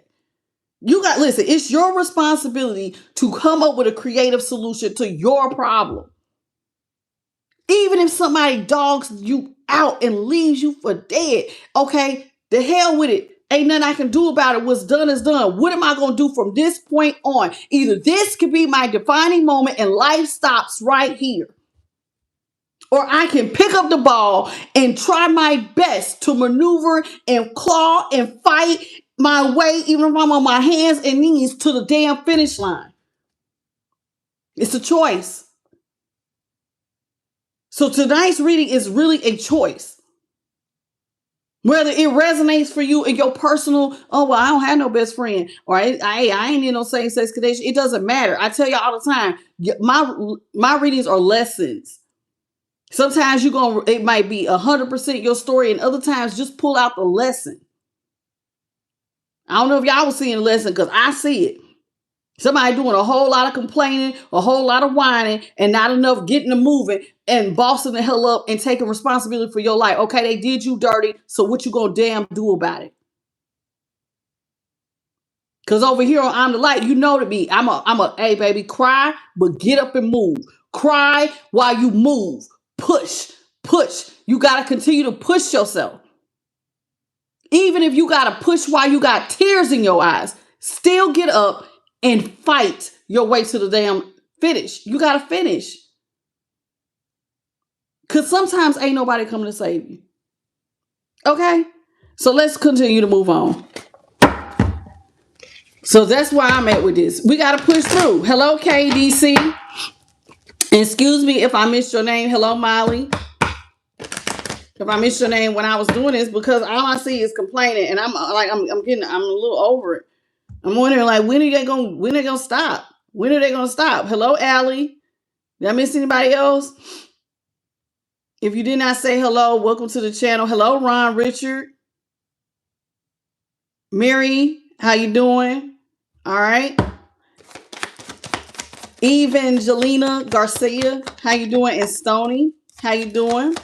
Listen, it's your responsibility to come up with a creative solution to your problem. Even if somebody dogs you out and leaves you for dead, okay, the hell with it. Ain't nothing I can do about it. What's done is done. What am I going to do from this point on? Either this could be my defining moment and life stops right here. Or I can pick up the ball and try my best to maneuver and claw and fight my way, even if I'm on my hands and knees, to the damn finish line. It's a choice. So tonight's reading is really a choice. Whether it resonates for you in your personal, oh, well, I don't have no best friend, or I ain't in no same-sex connection. It doesn't matter. I tell you all the time, my readings are lessons. Sometimes it might be 100% your story, and other times just pull out the lesson. I don't know if y'all was seeing the lesson because I see it. Somebody doing a whole lot of complaining, a whole lot of whining, and not enough getting them moving and bossing the hell up and taking responsibility for your life. Okay, they did you dirty, so what you gonna damn do about it? Because over here on I'm the Light, you know to be, hey baby, cry, but get up and move. Cry while you move. Push, push. You got to continue to push yourself. Even if you got to push while you got tears in your eyes, still get up and fight your way to the damn finish. You got to finish. Because sometimes ain't nobody coming to save you. Okay? So let's continue to move on. So that's where I'm at with this. We got to push through. Hello, KDC. Excuse me if I missed your name. Hello, Molly. If I missed your name when I was doing this, because all I see is complaining, and I'm a little over it. I'm wondering, like, when are they gonna stop? When are they gonna stop? Hello, Allie. Did I miss anybody else? If you did not say hello, welcome to the channel. Hello, Ron Richard. Mary, how you doing? All right. Evangelina Garcia, how you doing? And Stony, how you doing?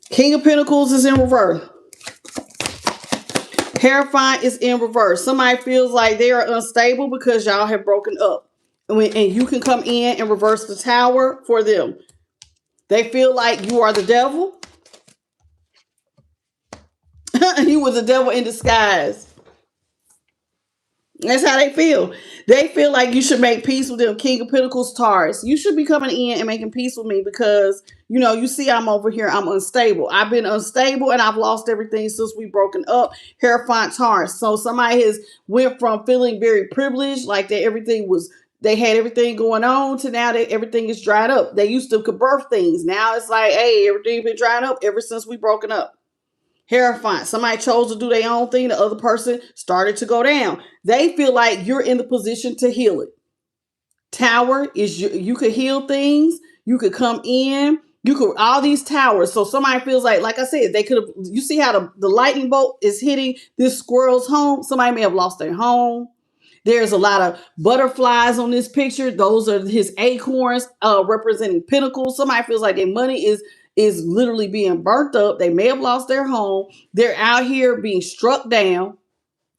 King of Pentacles is in reverse. Hierophant is in reverse. Somebody feels like they are unstable because y'all have broken up. And you can come in and reverse the Tower for them. They feel like you are the devil. You were the devil in disguise. That's how they feel. They feel like you should make peace with them. King of Pentacles, Taurus. You should be coming in and making peace with me because, you see I'm over here. I'm unstable. I've been unstable and I've lost everything since we've broken up. Hierophant, Taurus. So somebody has went from feeling very privileged, like they had everything going on, to now that everything is dried up. They used to birth things. Now it's like, hey, everything's been dried up ever since we broken up. Hierophant. Somebody chose to do their own thing. The other person started to go down. They feel like you're in the position to heal it. Tower is you could heal things. You could come in. You could all these towers. So somebody feels like I said, they could have. You see how the lightning bolt is hitting this squirrel's home. Somebody may have lost their home. There's a lot of butterflies on this picture. Those are his acorns representing pentacles. Somebody feels like their money is literally being burnt up. They may have lost their home. They're out here being struck down.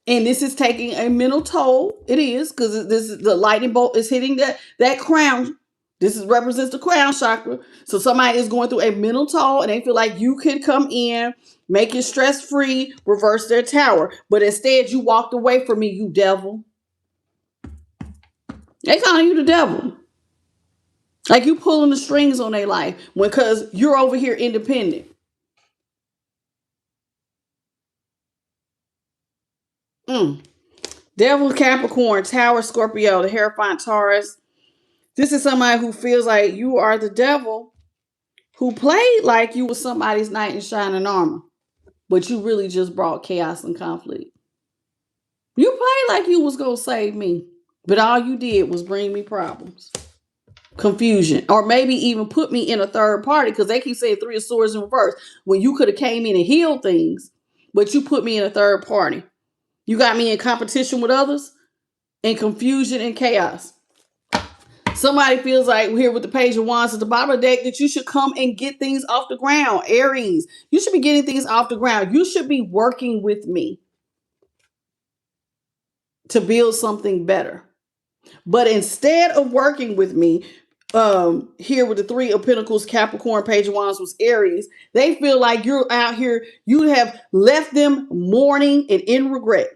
And this is taking a mental toll. It is, because the lightning bolt is hitting that crown. This represents the crown chakra. So somebody is going through a mental toll and they feel like you could come in, make it stress-free, reverse their tower. But instead you walked away from me, you devil. They calling you the devil. Like you pulling the strings on their life because you're over here independent. Devil, Capricorn, Tower, Scorpio, the Hierophant, Taurus. This is somebody who feels like you are the devil, who played like you were somebody's knight in shining armor, but you really just brought chaos and conflict. You played like you was going to save me, but all you did was bring me problems. Confusion, or maybe even put me in a third party, because they keep saying Three of Swords in reverse when you could have came in and healed things, but you put me in a third party. You got me in competition with others, and confusion and chaos. Somebody feels like here with the Page of Wands at the bottom of the deck that you should come and get things off the ground. Aries, you should be getting things off the ground. You should be working with me to build something better. But instead of working with me, here with the Three of Pentacles, Capricorn, Page of Wands was Aries, they feel like you're out here, you have left them mourning and in regret.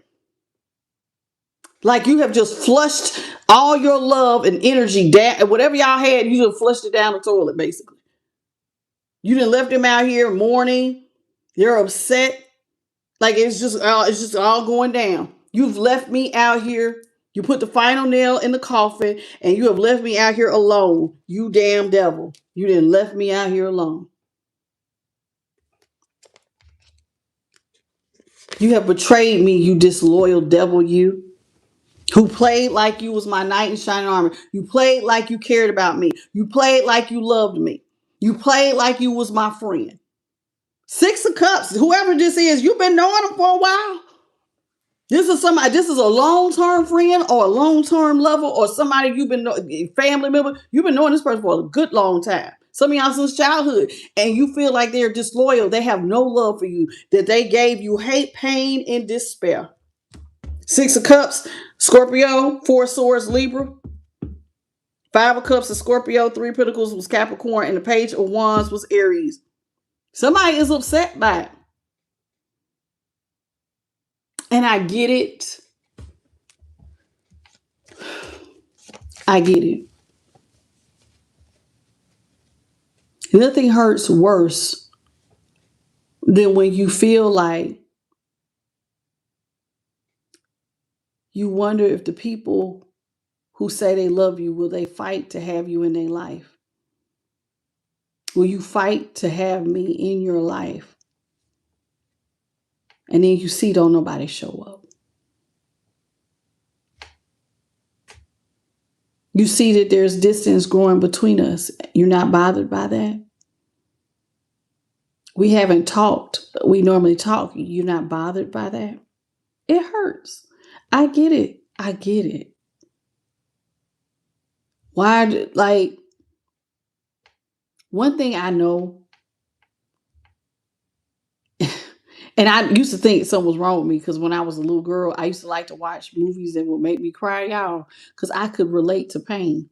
Like you have just flushed all your love and energy down, whatever y'all had, you just flushed it down the toilet, basically. You done left them out here mourning. You're upset. Like it's just all going down. You've left me out here. You put the final nail in the coffin and you have left me out here alone. You damn devil. You didn't left me out here alone. You have betrayed me, you disloyal devil, you. Who played like you was my knight in shining armor. You played like you cared about me. You played like you loved me. You played like you was my friend. Six of Cups, whoever this is, you've been knowing them for a while. This is somebody, this is a long-term friend or a long-term lover or somebody you've been, family member. You've been knowing this person for a good long time. Some of y'all since childhood, and you feel like they're disloyal. They have no love for you, that they gave you hate, pain, and despair. Six of Cups, Scorpio. Four of Swords, Libra. Five of Cups is Scorpio. Three of Pentacles was Capricorn. And the Page of Wands was Aries. Somebody is upset by it. And I get it. I get it. Nothing hurts worse than when you feel like you wonder if the people who say they love you, will they fight to have you in their life? Will you fight to have me in your life? And then you see don't nobody show up. You see that there's distance growing between us. You're not bothered by that. We haven't talked. We normally talk. You're not bothered by that. It hurts. I get it. I get it. Why, like, one thing I know, and I used to think something was wrong with me because when I was a little girl, I used to like to watch movies that would make me cry, y'all, because I could relate to pain.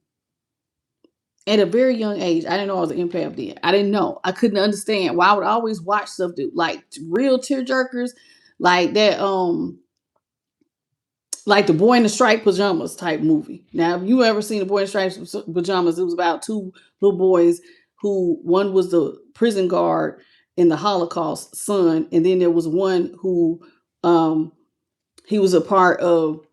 At a very young age, I didn't know I was an empath then. I didn't know. I couldn't understand why I would always watch stuff that like real tearjerkers, like that, like the Boy in the Striped Pajamas type movie. Now, if you ever seen the Boy in the Striped Pajamas, it was about two little boys who, one was the prison guard in the Holocaust, son, and then there was one who he was a part of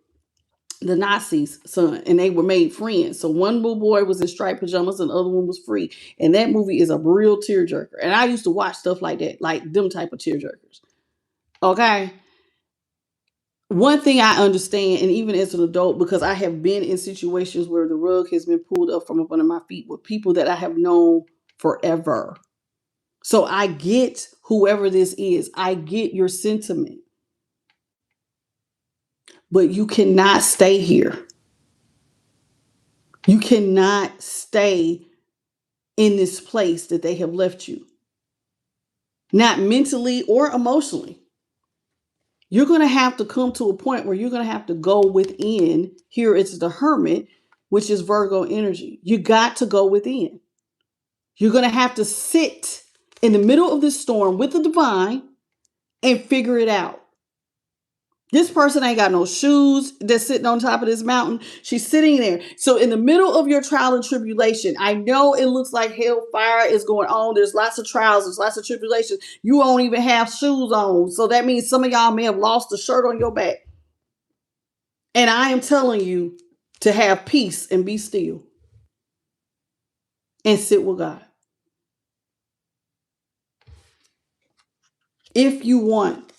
the Nazis, son, and they were made friends. So one little boy was in striped pajamas and the other one was free. And that movie is a real tearjerker. And I used to watch stuff like that, like them type of tearjerkers. Okay. One thing I understand, and even as an adult, because I have been in situations where the rug has been pulled up from up under my feet with people that I have known forever. So I get whoever this is. I get your sentiment. But you cannot stay here. You cannot stay in this place that they have left you. Not mentally or emotionally. You're going to have to come to a point where you're going to have to go within. Here it's the Hermit, which is Virgo energy. You got to go within. You're going to have to sit in the middle of this storm with the divine and figure it out. This person ain't got no shoes that's sitting on top of this mountain. She's sitting there. So in the middle of your trial and tribulation, I know it looks like hellfire is going on. There's lots of trials. There's lots of tribulations. You won't even have shoes on. So that means some of y'all may have lost a shirt on your back. And I am telling you to have peace and be still. And sit with God. If you want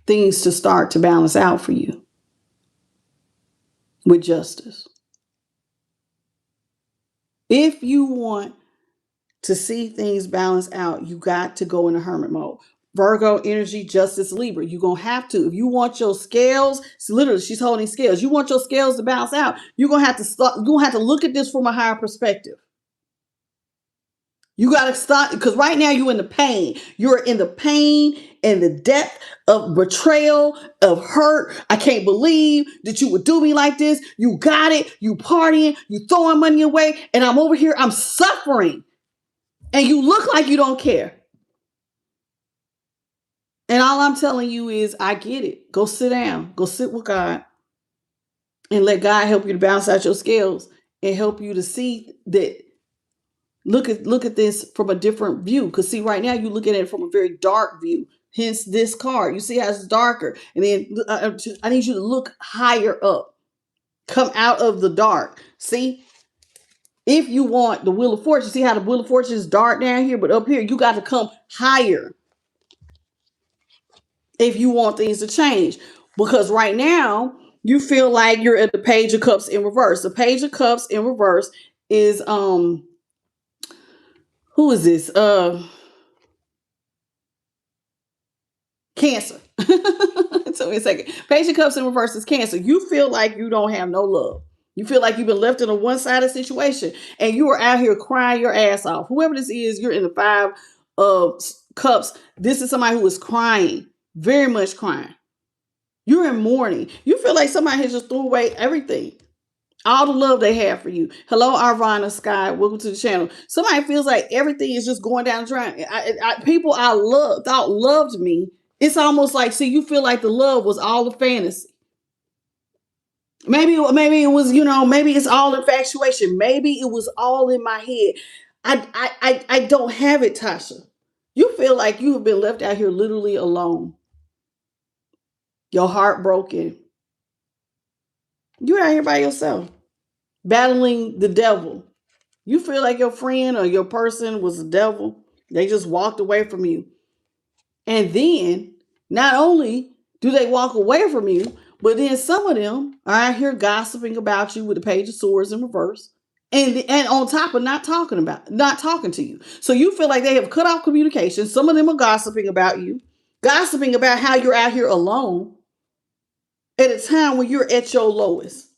things to start to balance out for you with justice. If you want to see things balance out, you got to go in a hermit mode. Virgo energy, justice, Libra. You're going to have to. If you want your scales, literally she's holding scales. You want your scales to balance out, you're going to have to start, you're going to have to look at this from a higher perspective. You got to start, because right now you're in the pain. You're in the pain and the depth of betrayal, of hurt. I can't believe that you would do me like this. You got it. You partying. You throwing money away. And I'm over here. I'm suffering. And you look like you don't care. And all I'm telling you is, I get it. Go sit down. Go sit with God. And let God help you to balance out your scales and help you to see that. Look at this from a different view. Because see, right now you're looking at it from a very dark view. Hence this card. You see how it's darker. And then I need you to look higher up. Come out of the dark. See? If you want the Wheel of Fortune, see how the Wheel of Fortune is dark down here, but up here you got to come higher. If you want things to change. Because right now you feel like you're at the Page of Cups in reverse. The Page of Cups in reverse is who is this? Cancer. Tell me a second. Page of Cups in reverse is Cancer. You feel like you don't have no love. You feel like you've been left in a one-sided situation and you are out here crying your ass off. Whoever this is, you're in the Five of Cups. This is somebody who is crying, very much crying. You're in mourning. You feel like somebody has just threw away everything. All the love they have for you. Hello, Arvana Sky. Welcome to the channel. Somebody feels like everything is just going down the drain. People I thought loved me. It's almost like, see, you feel like the love was all a fantasy. Maybe it was, maybe it's all infatuation. Maybe it was all in my head. I don't have it, Tasha. You feel like you have been left out here literally alone. Your heart broken. You're out here by yourself, battling the devil. You feel like your friend or your person was the devil. They just walked away from you. And then, not only do they walk away from you, but then some of them are out here gossiping about you with the Page of Swords in reverse. And on top of not talking to you. So you feel like they have cut off communication. Some of them are gossiping about you, gossiping about how you're out here alone at a time when you're at your lowest.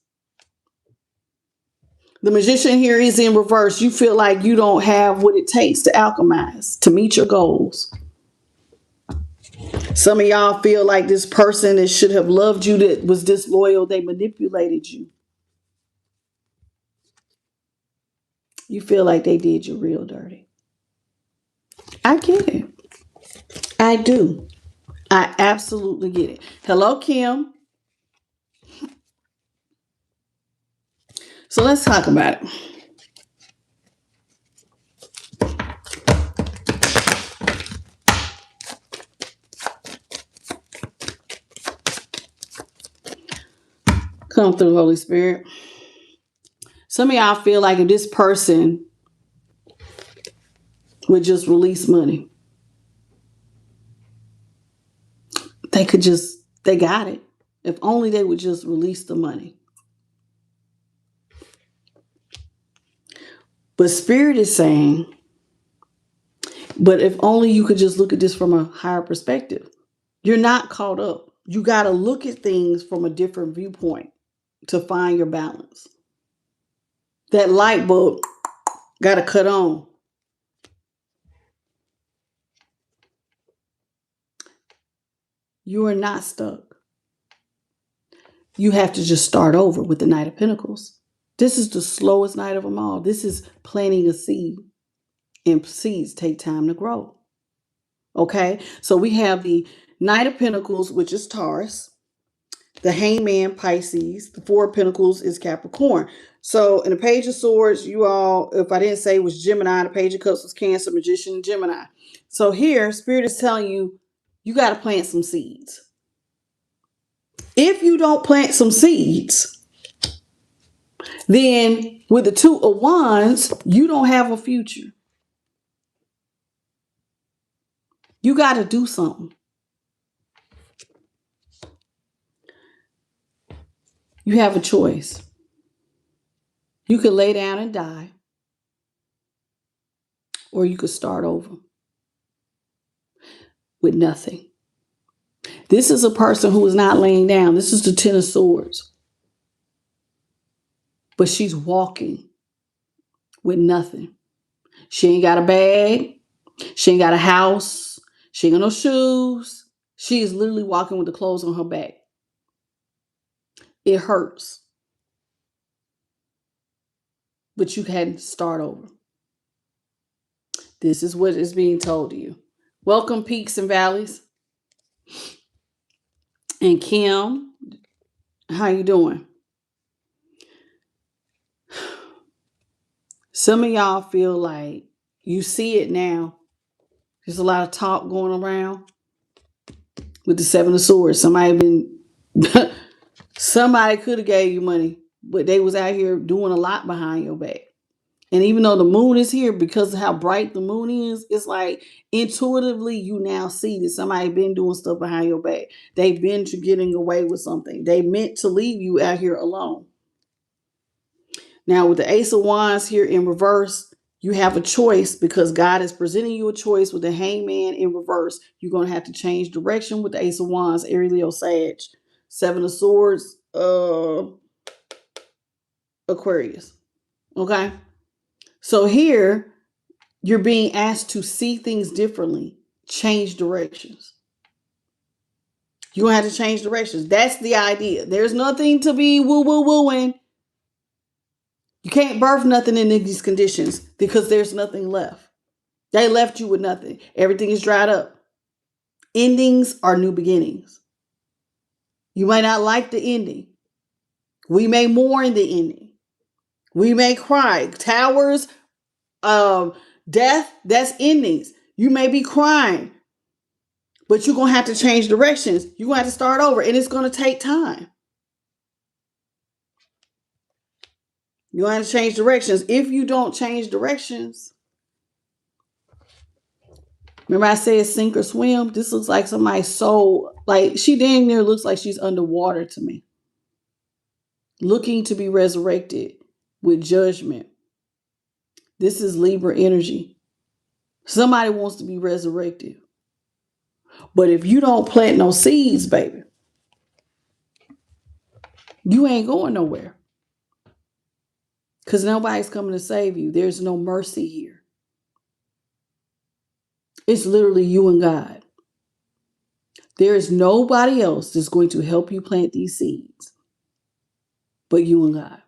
The Magician here is in reverse. You feel like you don't have what it takes to alchemize, to meet your goals. Some of y'all feel like this person that should have loved you, that was disloyal, they manipulated you. You feel like they did you real dirty. I get it. I do. I absolutely get it. Hello, Kim. So let's talk about it. Come through, Holy Spirit. Some of y'all feel like if this person would just release money, they got it. If only they would just release the money. But Spirit is saying, but if only you could just look at this from a higher perspective. You're not caught up. You got to look at things from a different viewpoint to find your balance. That light bulb got to cut on. You are not stuck. You have to just start over with the Knight of Pentacles. This is the slowest night of them all. This is planting a seed. And seeds take time to grow. Okay? So we have the Knight of Pentacles, which is Taurus. The Hangman, Pisces. The Four of Pentacles is Capricorn. So in the Page of Swords, you all, if I didn't say, was Gemini. The Page of Cups was Cancer, Magician, Gemini. So here, Spirit is telling you, you got to plant some seeds. If you don't plant some seeds, then with the Two of Wands, you don't have a future. You got to do something. You have a choice. You could lay down and die, or you could start over with nothing. This is a person who is not laying down. This is the Ten of Swords. But she's walking with nothing. She ain't got a bag. She ain't got a house. She ain't got no shoes. She is literally walking with the clothes on her back. It hurts. But you can start over. This is what is being told to you. Welcome, Peaks and Valleys. And Kim, how you doing? Some of y'all feel like you see it now. There's a lot of talk going around with the Seven of Swords. Somebody could have gave you money, but they was out here doing a lot behind your back. And even though the moon is here, because of how bright the moon is, it's like intuitively you now see that somebody been doing stuff behind your back. They've been to getting away with something. They meant to leave you out here alone. Now with the Ace of Wands here in reverse, You have a choice because God is presenting you a choice with the hangman in reverse. You're going to have to change direction with the Ace of Wands, Aries, Leo, Sag, Seven of Swords, Aquarius. Okay? So here, you're being asked to see things differently, change directions. You're going to have to change directions. That's the idea. There's nothing to be woo-woo-wooing. You can't birth nothing in these conditions because there's nothing left. They left you with nothing. Everything is dried up. Endings are new beginnings. You might not like the ending. We may mourn the ending. We may cry. Towers, death, that's endings. You may be crying, but you're going to have to change directions. You're going to have to start over, and it's going to take time. You're going to have to change directions. If you don't change directions, remember I said sink or swim? This looks like somebody's soul. Like, she dang near looks like she's underwater to me. Looking to be resurrected with judgment. This is Libra energy. Somebody wants to be resurrected. But if you don't plant no seeds, baby, you ain't going nowhere. Because nobody's coming to save you. There's no mercy here. It's literally you and God. There is nobody else that's going to help you plant these seeds but you and God.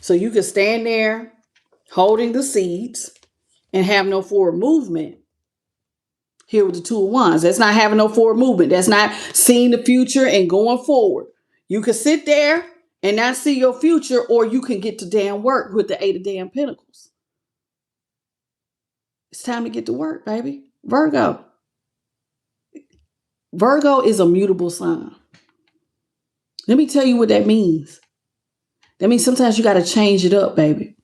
So you can stand there holding the seeds and have no forward movement. Here with the Two of Wands. That's not having no forward movement. That's not seeing the future and going forward. You can sit there and not see your future, or you can get to damn work with the Eight of damn Pentacles. It's time to get to work, baby. Virgo. Virgo is a mutable sign. Let me tell you what that means. That means sometimes you got to change it up, baby.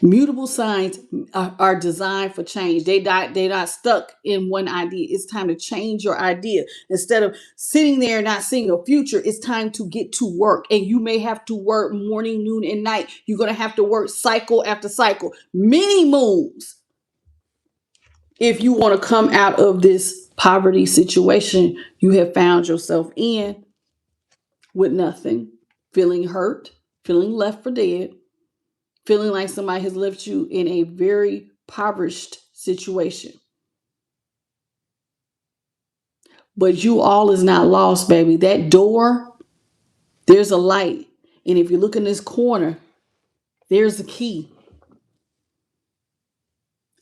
Mutable signs are designed for change. They're not stuck in one idea. It's time to change your idea. Instead of sitting there and not seeing your future, it's time to get to work. And you may have to work morning, noon, and night. You're going to have to work cycle after cycle. Many moves. If you want to come out of this poverty situation you have found yourself in with nothing, feeling hurt, feeling left for dead, feeling like somebody has left you in a very impoverished situation. But you all is not lost, baby. That door, there's a light. And if you look in this corner, there's a key.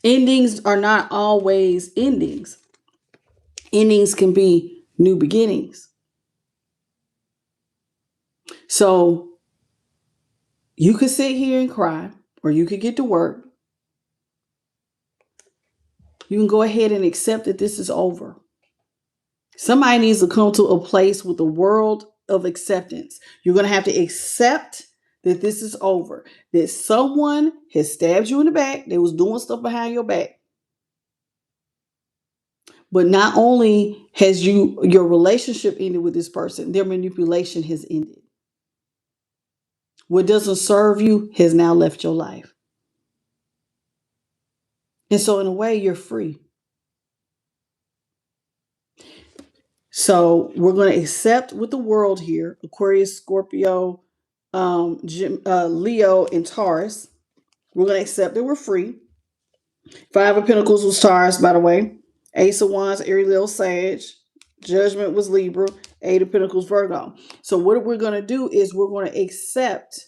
Endings are not always endings. Endings can be new beginnings. So you could sit here and cry, or you could get to work. You can go ahead and accept that this is over. Somebody needs to come to a place with a world of acceptance. You're going to have to accept that this is over. That someone has stabbed you in the back. They was doing stuff behind your back. But not only has your relationship ended with this person, their manipulation has ended. What doesn't serve you has now left your life. And so in a way, you're free. So we're going to accept with the world here, Aquarius, Scorpio, Leo, and Taurus. We're going to accept that we're free. Five of Pentacles was Taurus, by the way. Ace of Wands, Aries, Leo, Sag. Judgment was Libra. Eight of Pentacles, Virgo. So what we're going to do is we're going to accept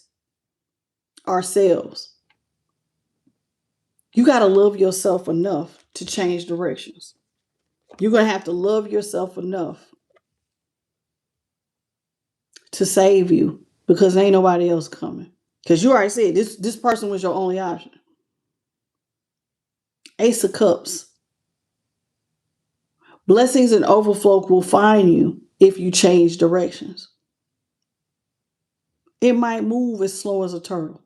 ourselves. You got to love yourself enough to change directions. You're going to have to love yourself enough to save you, because ain't nobody else coming. Because you already said this person was your only option. Ace of Cups. Blessings and overflow will find you if you change directions. It might move as slow as a turtle.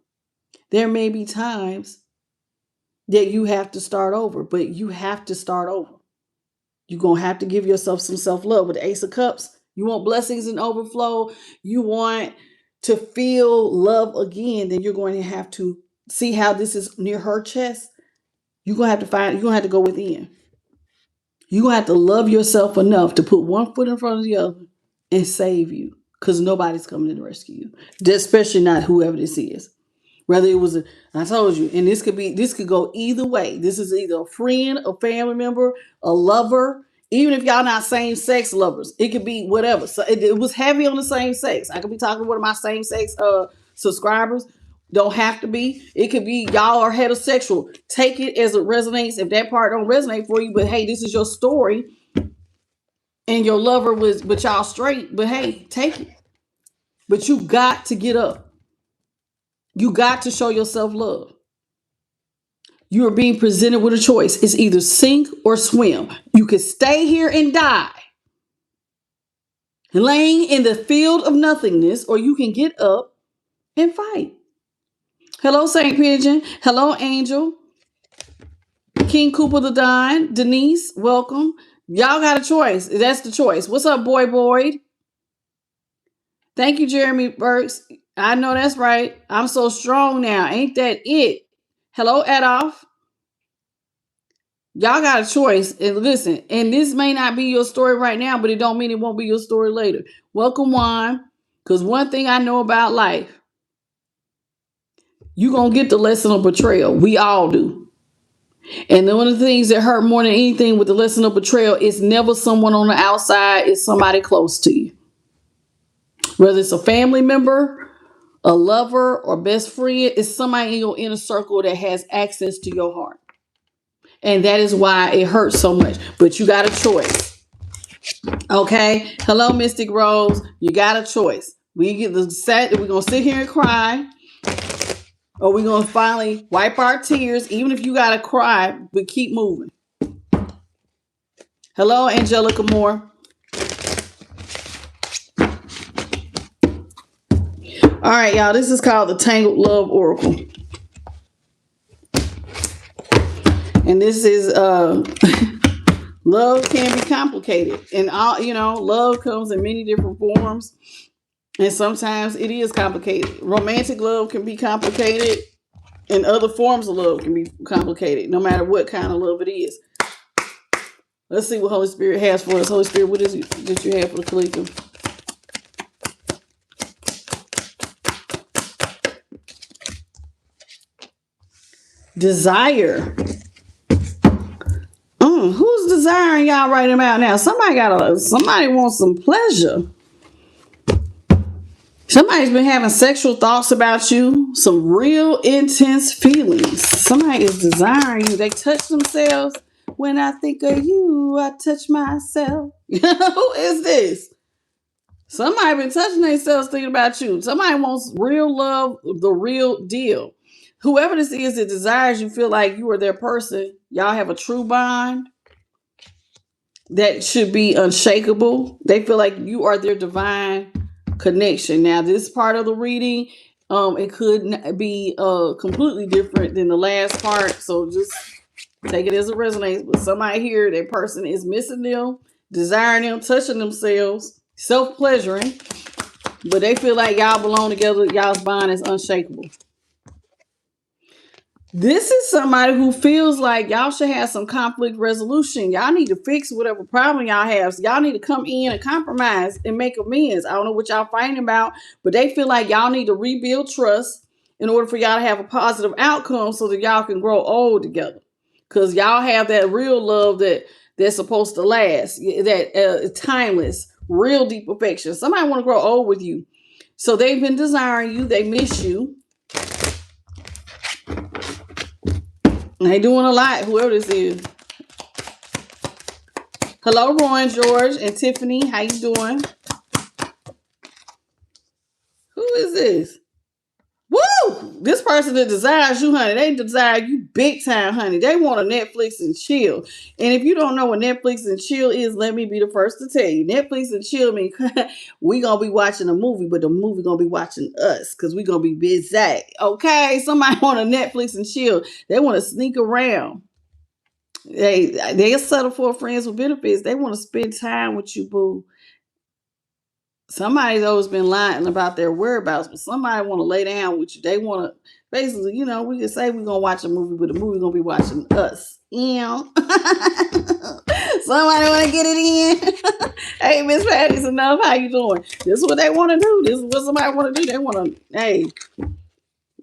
There may be times that you have to start over, but you have to start over. You're going to have to give yourself some self-love. With the Ace of Cups, you want blessings and overflow. You want to feel love again, then you're going to have to see how this is near her chest. You're gonna have to go within. You're gonna have to love yourself enough to put one foot in front of the other and save you. Because nobody's coming to rescue you. Especially not whoever this is. Whether it was I told you, and this could go either way. This is either a friend, a family member, a lover. Even if y'all not same sex lovers, it could be whatever. So it was heavy on the same sex. I could be talking to one of my same sex subscribers. Don't have to be. It could be y'all are heterosexual. Take it as it resonates. If that part don't resonate for you, but hey, this is your story, and your lover was, but y'all straight. But hey, take it. But you got to get up. You got to show yourself love. You are being presented with a choice. It's either sink or swim. You could stay here and die, laying in the field of nothingness, or you can get up and fight. Hello, Saint Pigeon. Hello, Angel. King Cooper the Don. Denise, welcome. Y'all got a choice. That's the choice. What's up, Boyd? Thank you, Jeremy Burks. I know that's right. I'm so strong now. Ain't that it? Hello, Adolf. Y'all got a choice. And listen, and this may not be your story right now, but it don't mean it won't be your story later. Welcome, Juan. Because one thing I know about life, you're going to get the lesson of betrayal. We all do. And one of the things that hurt more than anything with the lesson of betrayal is never someone on the outside. It's somebody close to you. Whether it's a family member, a lover, or best friend, it's somebody in your inner circle that has access to your heart. And that is why it hurts so much. But you got a choice. Okay? Hello, Mystic Rose. You got a choice. We're going to sit here and cry. Or we're going to finally wipe our tears. Even if you got to cry, but keep moving. Hello, Angelica Moore. All right, y'all. This is called the Tangled Love Oracle. And this is love can be complicated. And love comes in many different forms. And sometimes it is complicated. Romantic love can be complicated. And other forms of love can be complicated, no matter what kind of love it is. Let's see what Holy Spirit has for us. Holy Spirit, what is it that you have for the collective? Desire. Who's desiring y'all right about now? Somebody wants some pleasure. Somebody's been having sexual thoughts about you, some real intense feelings. Somebody is desiring you. They touch themselves. When I think of you, I touch myself. Who is this? Somebody been touching themselves thinking about you. Somebody wants real love, the real deal. Whoever this is that desires you, feel like you are their person. Y'all have a true bond that should be unshakable. They feel like you are their divine connection. Now, this part of the reading, it could be completely different than the last part. So just take it as it resonates. But somebody here, that person is missing them, desiring them, touching themselves, self-pleasuring. But they feel like y'all belong together. Y'all's bond is unshakable. This is somebody who feels like y'all should have some conflict resolution. Y'all need to fix whatever problem y'all have. So y'all need to come in and compromise and make amends. I don't know what y'all fighting about, but they feel like y'all need to rebuild trust in order for y'all to have a positive outcome so that y'all can grow old together. Because y'all have that real love that's supposed to last, that timeless, real deep affection. Somebody want to grow old with you. So they've been desiring you. They miss you. They doing a lot, whoever this is. Hello, Roy and George and Tiffany. How you doing? Who is this? Woo! This person that desires you, honey, they desire you big time, honey. They want a Netflix and chill. And if you don't know what Netflix and chill is, let me be the first to tell you. Netflix and chill mean we gonna be watching a movie, but the movie gonna be watching us because we gonna be busy. Okay, somebody want a Netflix and chill. They want to sneak around. They settle for friends with benefits. They want to spend time with you, boo. Somebody's always been lying about their whereabouts, but somebody want to lay down with you. They want to basically, we can say we're gonna watch a movie, but the movie gonna be watching us. Somebody want to get it in. Hey, Miss Patty's enough. How you doing? This is what they want to do. This is what somebody want to do. They want to. Hey,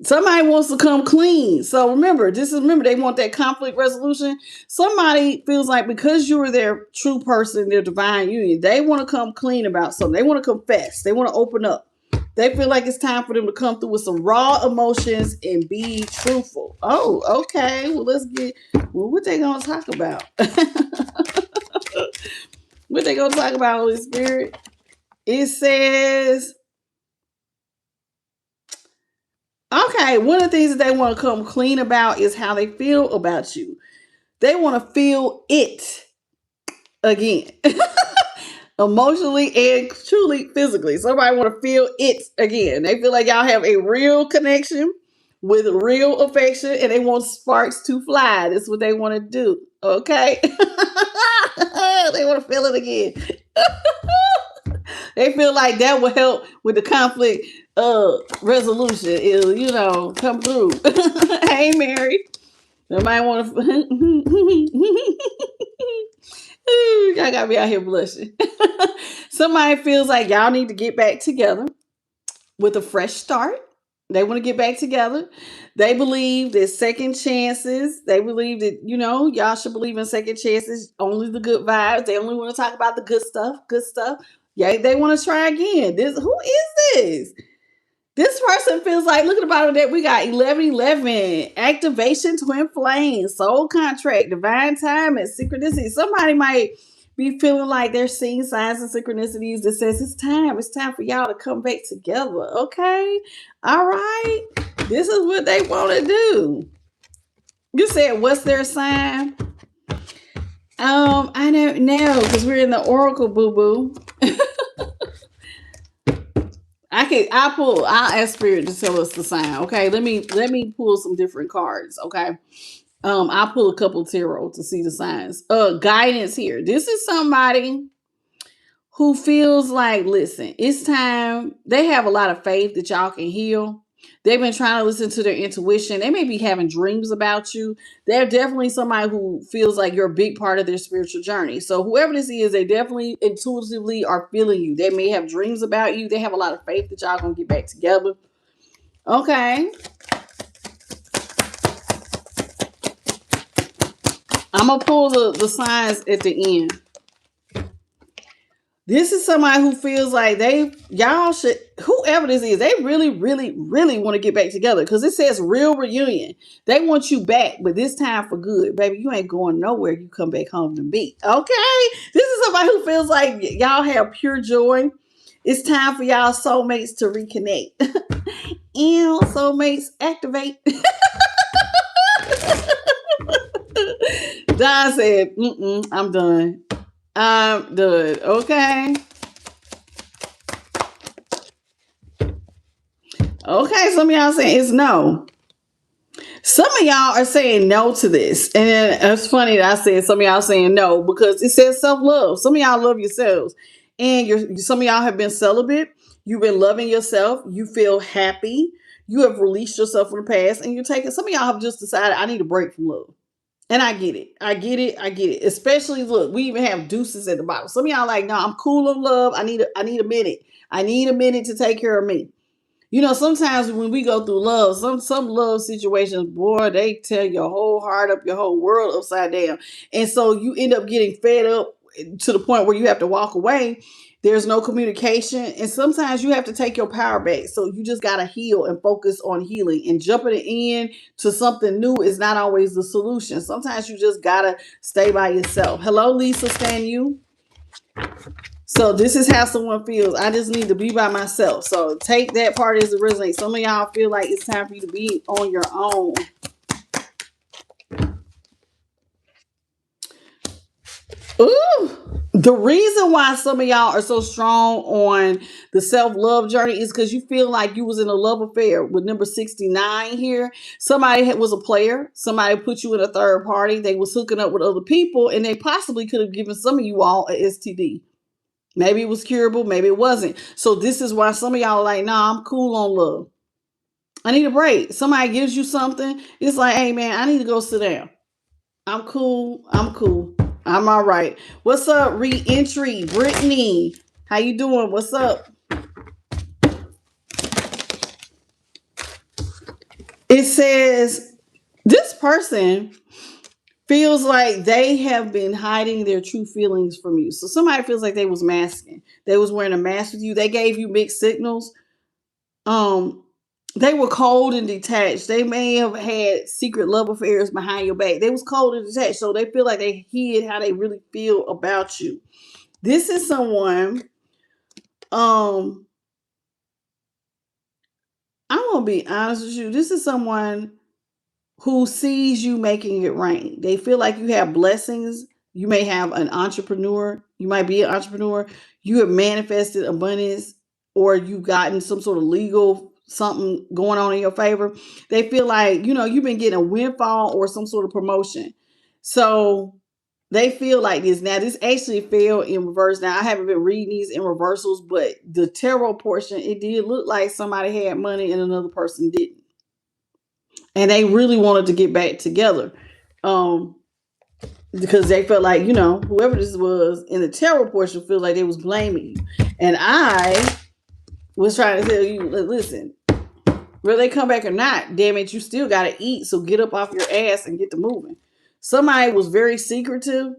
somebody wants to come clean. So remember, they want that conflict resolution. Somebody feels like because you are their true person, their divine union, they want to come clean about something. They want to confess. They want to open up. They feel like it's time for them to come through with some raw emotions and be truthful. Oh, okay. Well, what they gonna talk about? What they gonna talk about, Holy Spirit? It says, okay, one of the things that they want to come clean about is how they feel about you. They want to feel it again. Emotionally and truly physically. Somebody want to feel it again. They feel like y'all have a real connection with real affection and they want sparks to fly. That's what they want to do. Okay? They want to feel it again. They feel like that will help with the conflict resolution. It'll, come through. Hey, Mary. Somebody want to... Y'all got me out here blushing. Somebody feels like y'all need to get back together with a fresh start. They want to get back together. They believe that second chances. They believe that, y'all should believe in second chances. Only the good vibes. They only want to talk about the good stuff. Good stuff. Yeah, they want to try again. Who is this? This person feels like, look at the bottom of that. We got 1111, activation, twin flame, soul contract, divine time, and synchronicity. Somebody might be feeling like they're seeing signs and synchronicities that says it's time. It's time for y'all to come back together. Okay. All right. This is what they want to do. You said, what's their sign? I don't know because we're in the Oracle, boo-boo. I'll ask Spirit to tell us the sign. Okay, let me pull some different cards. Okay, I'll pull a couple tarot to see the signs. Guidance here. This is somebody who feels like, listen, it's time. They have a lot of faith that y'all can heal. They've been trying to listen to their intuition. They may be having dreams about you. They're definitely somebody who feels like you're a big part of their spiritual journey. So whoever this is, they definitely intuitively are feeling you. They may have dreams about you. They have a lot of faith that y'all gonna get back together. Okay. I'm gonna pull the signs at the end. This is somebody who feels like y'all should, whoever this is, they really, really, really want to get back together because it says real reunion. They want you back, but this time for good. Baby, you ain't going nowhere. You come back home to me. Okay? This is somebody who feels like y'all have pure joy. It's time for y'all soulmates to reconnect. And soulmates activate. Don said, I'm done. I'm done. Okay. Okay, some of y'all saying it's no. Some of y'all are saying no to this. And it's funny that I said some of y'all saying no because it says self-love. Some of y'all love yourselves. And some of y'all have been celibate. You've been loving yourself. You feel happy. You have released yourself from the past. And some of y'all have just decided, I need a break from love. And I get it. Especially, look, we even have deuces at the bottom. Some of y'all like, no, I'm cool on love. I need a minute. I need a minute to take care of me. Sometimes when we go through love, some love situations, boy, they tear your whole heart up, your whole world upside down. And so you end up getting fed up to the point where you have to walk away. There's no communication. And sometimes you have to take your power back. So you just got to heal and focus on healing. And jumping in to something new is not always the solution. Sometimes you just got to stay by yourself. Hello, Lisa, stand you. So this is how someone feels. I just need to be by myself. So take that part as it resonates. Some of y'all feel like it's time for you to be on your own. Ooh, the reason why some of y'all are so strong on the self-love journey is because you feel like you was in a love affair with number 69 here. Somebody was a player. Somebody put you in a third party. They was hooking up with other people and they possibly could have given some of you all a STD. Maybe it was curable, maybe it wasn't. So this is why some of y'all are like, nah, I'm cool on love. I need a break. Somebody gives you something, it's like, hey man, I need to go sit down. I'm cool. I'm cool. I'm all right. What's up, re-entry? Brittany, how you doing? What's up? It says this person feels like they have been hiding their true feelings from you. So somebody feels like they was masking. They was wearing a mask with you. They gave you mixed signals. Um, they were cold and detached. They may have had secret love affairs behind your back. They was cold and detached, so they feel like they hid how they really feel about you. This is someone. Um, I'm gonna be honest with you. This is someone who sees you making it rain. They feel like you have blessings. You may have an entrepreneur. You might be an entrepreneur. You have manifested abundance, or you've gotten some sort of legal something going on in your favor. They feel like, you've been getting a windfall or some sort of promotion. So they feel like this. Now, this actually fell in reverse. Now, I haven't been reading these in reversals, but the tarot portion, it did look like somebody had money and another person didn't, and they really wanted to get back together, because they felt like, whoever this was in the tarot portion feel like they was blaming you. And I was trying to tell you, listen, whether they come back or not, damn it, you still got to eat. So get up off your ass and get to moving. Somebody was very secretive.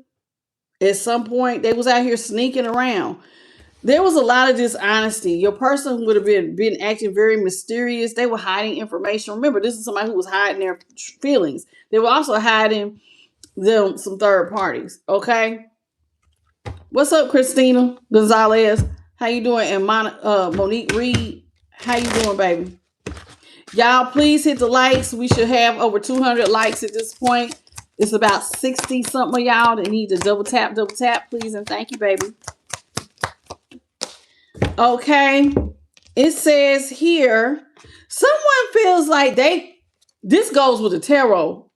At some point, they was out here sneaking around. There was a lot of dishonesty. Your person would have been acting very mysterious. They were hiding information. Remember, this is somebody who was hiding their feelings. They were also hiding them some third parties. Okay. What's up, Christina Gonzalez? How you doing? And Monique Reed, how you doing, baby? Y'all, please hit the likes. We should have over 200 likes at this point. It's about 60 something of y'all that need to double tap, please, and thank you, baby. Okay. It says here, someone feels like this goes with the tarot.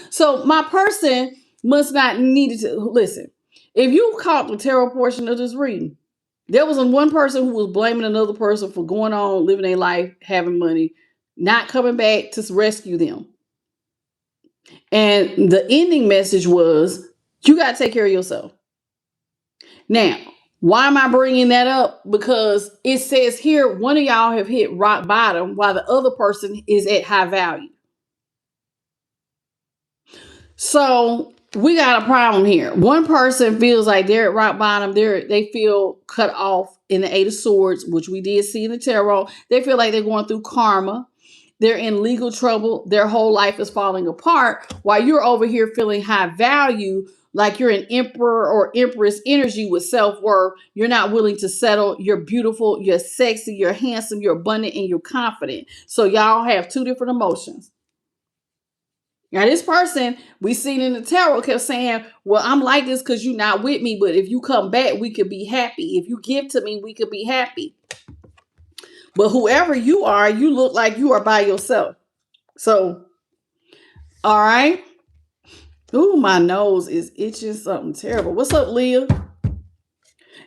So my person must not needed to listen. If you caught the tarot portion of this reading, there was one person who was blaming another person for going on, living their life, having money, not coming back to rescue them. And the ending message was, you got to take care of yourself. Now, why am I bringing that up? Because it says here, one of y'all have hit rock bottom while the other person is at high value. So we got a problem here. One person feels like they're at rock bottom. They feel cut off in the Eight of Swords, which we did see in the tarot. They feel like they're going through karma. They're in legal trouble. Their whole life is falling apart while you're over here feeling high value, like you're an emperor or empress energy with self-worth. You're not willing to settle. You're beautiful. You're sexy. You're handsome. You're abundant and you're confident. So y'all have two different emotions. Now, this person we seen in the tarot kept saying, well, I'm like this because you're not with me. But if you come back, we could be happy. If you give to me, we could be happy. But whoever you are, you look like you are by yourself. So, all right. Ooh, my nose is itching something terrible. What's up, Leah?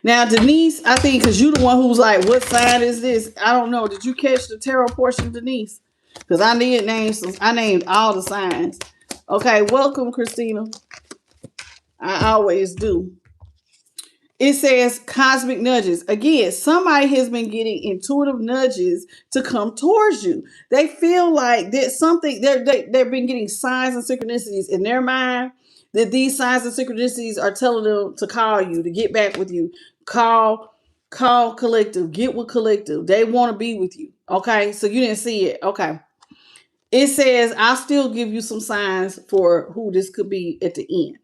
Now, Denise, I think because you're the one who's like, what sign is this? I don't know. Did you catch the tarot portion, Denise? Because I need names. I named all the signs. Okay, welcome, Christina. I always do. It says cosmic nudges. Again, somebody has been getting intuitive nudges to come towards you. They feel like there's something, they've been getting signs and synchronicities in their mind, that these signs and synchronicities are telling them to call you, to get back with you. Call collective, get with collective. They want to be with you. Okay, so you didn't see it. Okay. It says, I'll still give you some signs for who this could be at the end.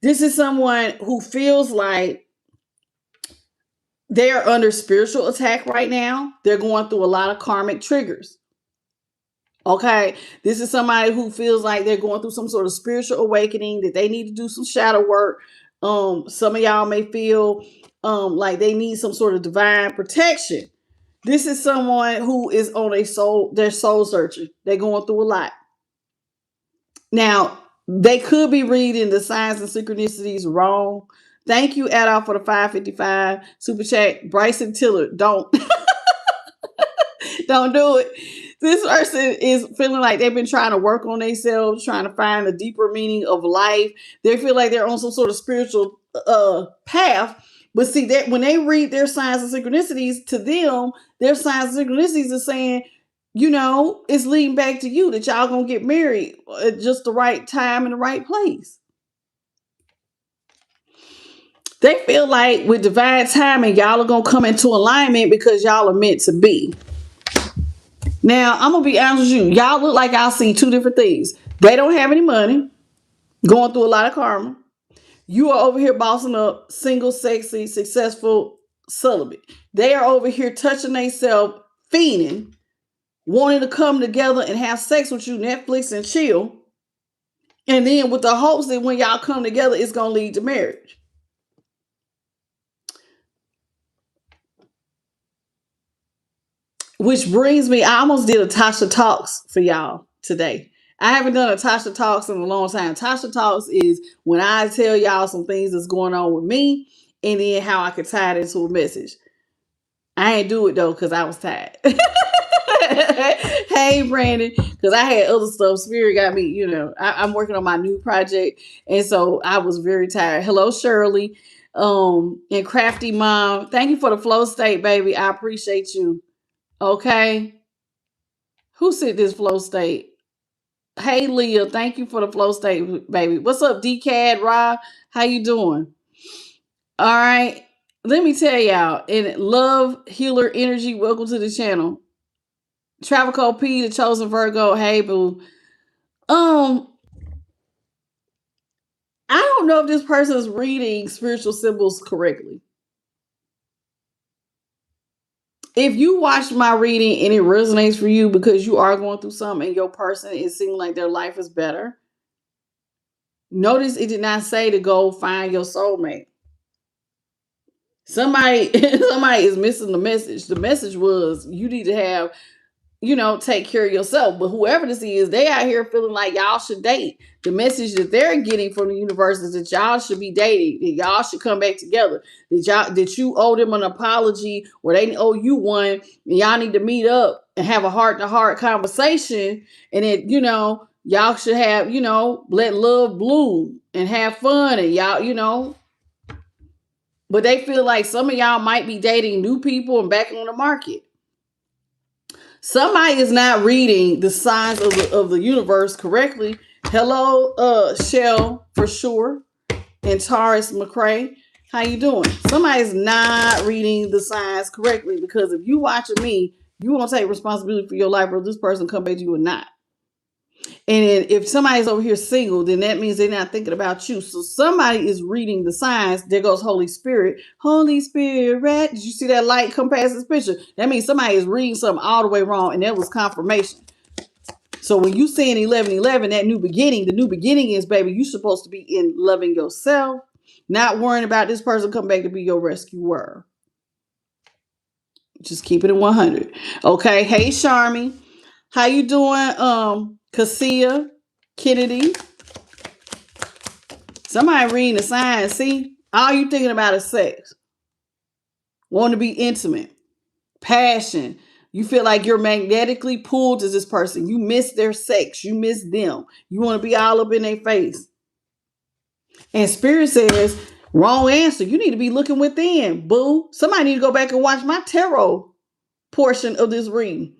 This is someone who feels like they're under spiritual attack right now. They're going through a lot of karmic triggers. Okay. This is somebody who feels like they're going through some sort of spiritual awakening, that they need to do some shadow work. Some of y'all may feel like they need some sort of divine protection. This is someone who is on they're soul searching. They're going through a lot. Now, they could be reading the signs and synchronicities wrong. Thank you, Adolf, for the 555 super chat. Bryson Tiller, don't don't do it. This person is feeling like they've been trying to work on themselves, trying to find a deeper meaning of life. They feel like they're on some sort of spiritual path. But see, that when they read their signs and synchronicities, to them, their signs and synchronicities are saying, it's leading back to you, that y'all gonna get married at just the right time and the right place. They feel like with divine timing, y'all are gonna come into alignment because y'all are meant to be. Now, I'm gonna be honest with you. Y'all look like y'all see two different things. They don't have any money, going through a lot of karma. You are over here bossing up, single, sexy, successful, celibate. They are over here touching themselves, fiending, wanting to come together and have sex with you, Netflix and chill. And then with the hopes that when y'all come together, it's gonna lead to marriage. Which brings me, I almost did a Tasha Talks for y'all today. I haven't done a Tasha Talks in a long time. Tasha Talks is when I tell y'all some things that's going on with me and then how I could tie it into a message. I ain't do it though because I was tired. Hey, Brandon, because I had other stuff. Spirit got me, I'm working on my new project. And so I was very tired. Hello, Shirley. And Crafty Mom. Thank you for the flow state, baby. I appreciate you. Okay. Who said this flow state? Hey, Leah. Thank you for the flow state, baby. What's up, DCAD, Rob? How you doing? All right. Let me tell y'all. And Love Healer Energy, welcome to the channel. Travel Code P, the Chosen Virgo. Hey, boo. I don't know if this person is reading spiritual symbols correctly. If you watch my reading and it resonates for you because you are going through something and your person is seeming like their life is better, notice it did not say to go find your soulmate. Somebody is missing the message. The message was you need to have, take care of yourself. But whoever this is, they out here feeling like y'all should date. The message that they're getting from the universe is that y'all should be dating, that y'all should come back together, that you owe them an apology or they owe you one, and y'all need to meet up and have a heart-to-heart conversation, and that, y'all should have, let love bloom and have fun, and y'all, but they feel like some of y'all might be dating new people and back on the market. Somebody is not reading the signs of the universe correctly. Hello, Shell, for sure. And Taurus McCrae. How you doing? Somebody's not reading the signs correctly, because if you watching me, you won't take responsibility for your life, or this person come back to you or not. And if somebody's over here single, then that means they're not thinking about you. So somebody is reading the signs. There goes Holy Spirit. Holy Spirit. Did you see that light come past this picture? That means somebody is reading something all the way wrong, and that was confirmation. So when you saying 11:11, that new beginning, the new beginning is, baby, you're supposed to be in loving yourself, not worrying about this person come back to be your rescuer. Just keep it in 100. Okay. Hey, Charmy. How you doing? Cassia Kennedy. Somebody reading the signs. See, all you thinking about is sex. Want to be intimate. Passion. You feel like you're magnetically pulled to this person. You miss their sex. You miss them. You want to be all up in their face. And Spirit says, wrong answer. You need to be looking within, boo. Somebody need to go back and watch my tarot portion of this reading.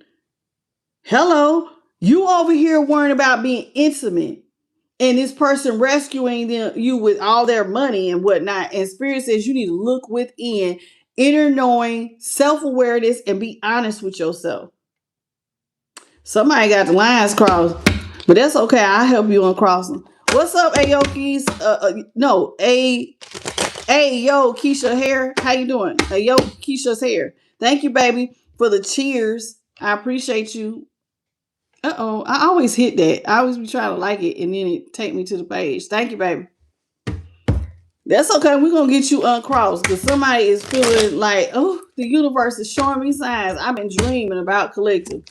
Hello. You over here worrying about being intimate, and this person rescuing you with all their money and whatnot. And Spirit says you need to look within, inner knowing, self-awareness, and be honest with yourself. Somebody got the lines crossed, but that's okay. I'll help you uncross them. What's up, Ayoki's? Yo, Keisha Hair. How you doing? Yo, Keisha's Hair. Thank you, baby, for the cheers. I appreciate you. Uh-oh, I always hit that. I always be trying to like it, and then it take me to the page. Thank you, baby. That's okay. We're going to get you uncrossed, because somebody is feeling like, oh, the universe is showing me signs. I've been dreaming about collective.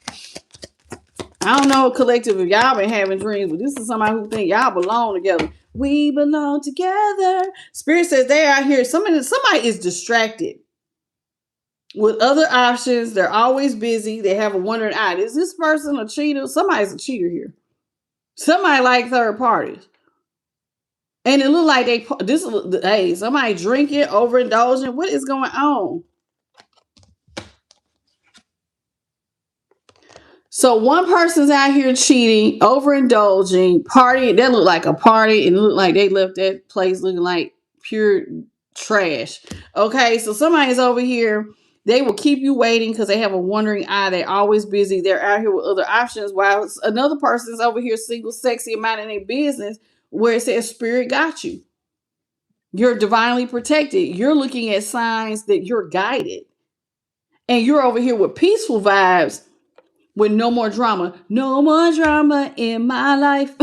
I don't know, collective, if y'all been having dreams, but this is somebody who think y'all belong together. We belong together. Spirit says they out here. Somebody is distracted with other options. They're always busy. They have a wondering eye. Is this person a cheater? Somebody's a cheater here. Somebody like third parties. And it look like hey, somebody drinking, overindulging. What is going on? So one person's out here cheating, overindulging, partying. That looked like a party, and it looked like they left that place looking like pure trash. Okay, so somebody's over here. They will keep you waiting because they have a wandering eye. They're always busy. They're out here with other options, while another person's over here single, sexy, and minding their business, where it says spirit got you. You're divinely protected. You're looking at signs that you're guided. And you're over here with peaceful vibes with no more drama. No more drama in my life.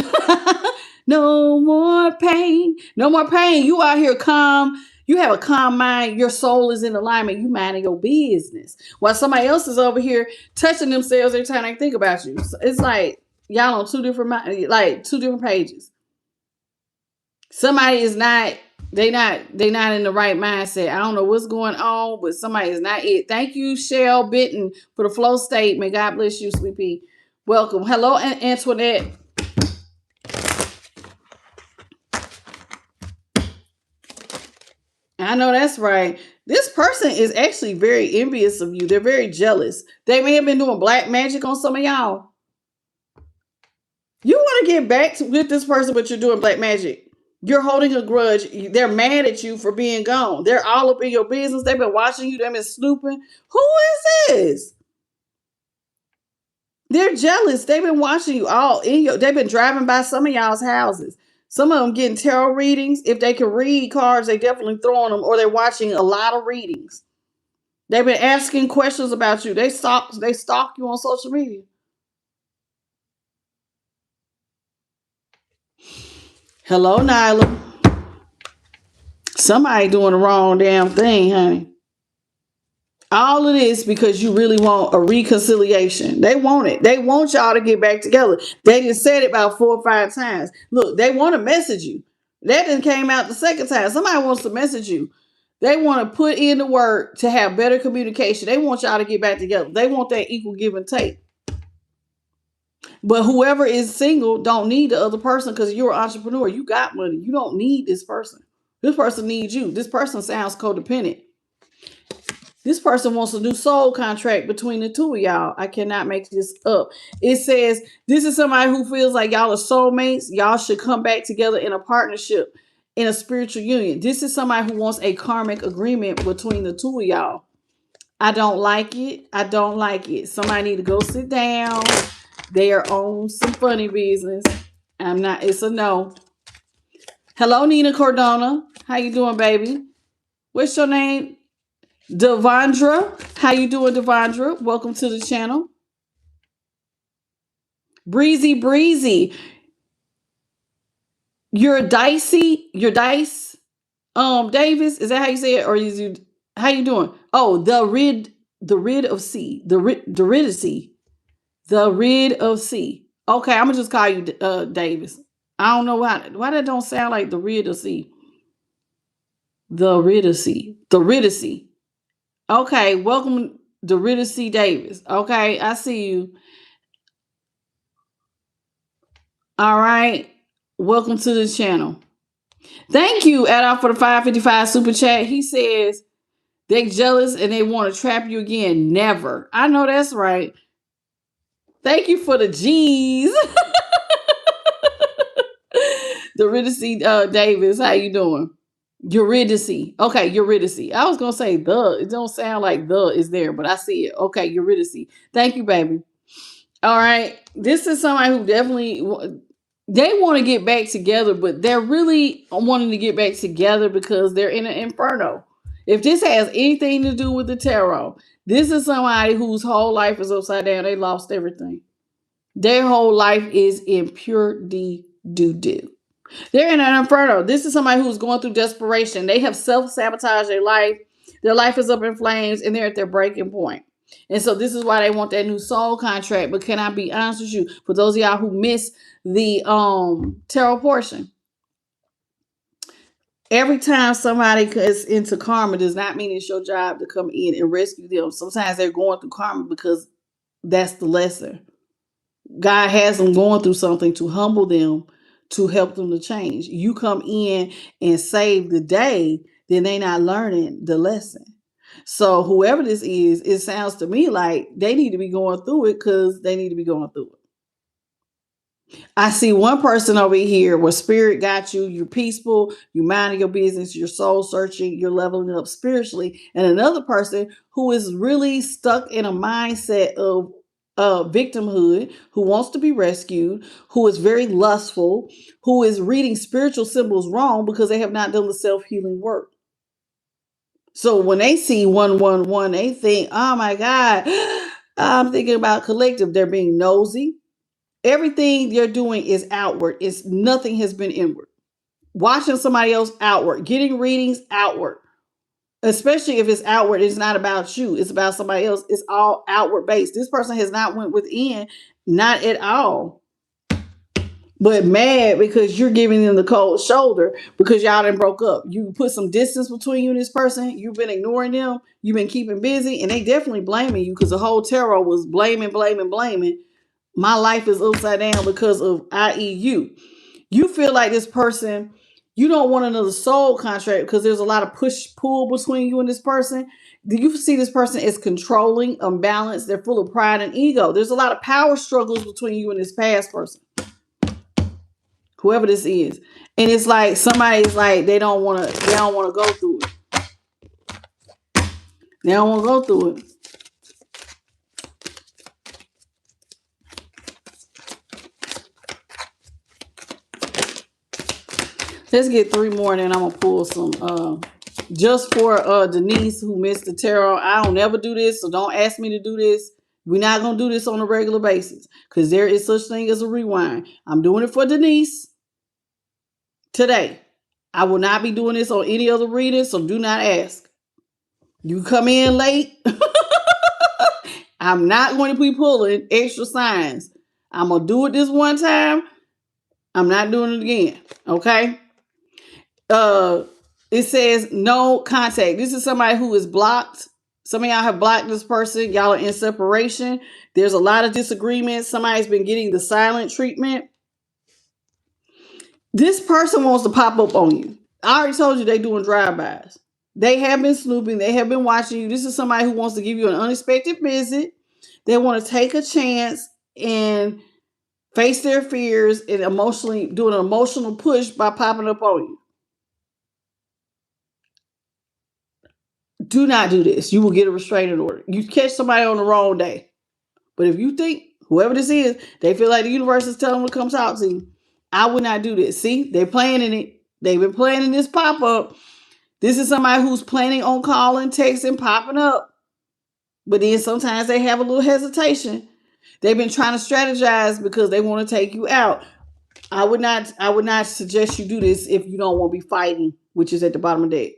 No more pain. No more pain. You out here calm. You have a calm mind. Your soul is in alignment. You minding your business. While somebody else is over here touching themselves every time they think about you. So it's like y'all on two different pages. Somebody is not, they not in the right mindset. I don't know what's going on, but somebody is not it. Thank you, Shell Bitten, for the flow statement. God bless you, Sleepy. Welcome. Hello, Antoinette. I know that's right. This person is actually very envious of you. They're very jealous. They may have been doing black magic on some of y'all. You want to get back with this person, but you're doing black magic. You're holding a grudge. They're mad at you for being gone. They're all up in your business. They've been watching you. They've been snooping. Who is this? They're jealous. They've been watching you all in your. They've been driving by some of y'all's houses. Some of them getting tarot readings. If they can read cards, they definitely throwing them, or they're watching a lot of readings. They've been asking questions about you. They stalk you on social media. Hello, Nyla. Somebody doing the wrong damn thing, honey. All of this because you really want a reconciliation. They want it. They want y'all to get back together. They just said it about 4 or 5 times. Look, they want to message you. That didn't came out the second time. Somebody wants to message you. They want to put in the work to have better communication. They want y'all to get back together. They want that equal give and take. But whoever is single don't need the other person because you're an entrepreneur. You got money. You don't need this person. This person needs you. This person sounds codependent. This person wants a new soul contract between the two of y'all. I cannot make this up. It says this is somebody who feels like y'all are soulmates. Y'all should come back together in a partnership, in a spiritual union. This is somebody who wants a karmic agreement between the two of y'all. I don't like it. I don't like it. Somebody need to go sit down. They are on some funny business. I'm not. It's a no. Hello, Nina Cordona. How you doing, baby? What's your name? Devondra. How you doing, Devondra? Welcome to the channel. Breezy. You're dicey. You're dice. Davis. Is that how you say it? Or is you how you doing? Oh, the rid of C. The rid of C. The rid of C. Okay, I'm gonna just call you Davis. I don't know why that don't sound like the rid of C. The rid of C. The rid of C. Okay, welcome to Ritter C. Davis. Okay, I see you. All right, welcome to the channel. Thank you, Adolf, for the 555 super chat. He says they're jealous and they want to trap you again. Never. I know that's right. Thank you for the G's. The Ritter C. Davis, how you doing? Eurydice. Okay, Eurydice. I was gonna say the. It don't sound like the is there, but I see it. Okay, Eurydice. Thank you, baby. All right. This is somebody who definitely they want to get back together, but they're really wanting to get back together because they're in an inferno. If this has anything to do with the tarot, this is somebody whose whole life is upside down. They lost everything. Their whole life is in pure doo-doo. They're in an inferno. This is somebody who's going through desperation. They have self-sabotaged their life. Their life is up in flames and they're at their breaking point. And so this is why they want that new soul contract. But can I be honest with you? For those of y'all who miss the tarot portion, Every time somebody is into karma does not mean it's your job to come in and rescue them. Sometimes they're going through karma because that's the lesson. God has them going through something to humble them, to help them to change. You come in and save the day, then they not learning the lesson. So whoever this is, it sounds to me like they need to be going through it because they need to be going through it. I see one person over here where spirit got you, you're peaceful, you minding your business, you're soul searching, you're leveling up spiritually, and another person who is really stuck in a mindset of victimhood, who wants to be rescued, who is very lustful, who is reading spiritual symbols wrong because they have not done the self-healing work. So when they see 111, they think, oh my God, I'm thinking about collective. They're being nosy. Everything you're doing is outward. It's nothing has been inward. Watching somebody else outward, getting readings outward, especially if it's outward, it's not about you. It's about somebody else. It's all outward based. This person has not went within, not at all. But mad because you're giving them the cold shoulder because y'all done broke up. You put some distance between you and this person. You've been ignoring them. You've been keeping busy, and they definitely blaming you because the whole tarot was blaming, blaming, blaming. My life is upside down because of i.e. you. You feel like this person, you don't want another soul contract because there's a lot of push pull between you and this person. Do you see this person as controlling, unbalanced? They're full of pride and ego. There's a lot of power struggles between you and this past person, whoever this is. And it's like somebody's like they don't want to go through it. They don't want to go through it. Let's get three more, and then I'm gonna pull some. Just for Denise who missed the tarot, I don't ever do this, so don't ask me to do this. We're not gonna do this on a regular basis because there is such thing as a rewind. I'm doing it for Denise today. I will not be doing this on any other reading, so do not ask. You come in late. I'm not going to be pulling extra signs. I'm gonna do it this one time. I'm not doing it again. Okay. It says no contact. This is somebody who is blocked. Some of y'all have blocked this person. Y'all are in separation. There's a lot of disagreements. Somebody's been getting the silent treatment. This person wants to pop up on you. I already told you they're doing drive-bys. They have been snooping. They have been watching you. This is somebody who wants to give you an unexpected visit. They want to take a chance and face their fears and emotionally do an emotional push by popping up on you. Do not do this. You will get a restraining order. You catch somebody on the wrong day. But if you think whoever this is, they feel like the universe is telling them to come talk to you, I would not do this. See, they're planning it. They've been planning this pop up. This is somebody who's planning on calling, texting, popping up. But then sometimes they have a little hesitation. They've been trying to strategize because they want to take you out. I would not suggest you do this if you don't want to be fighting, which is at the bottom of the deck.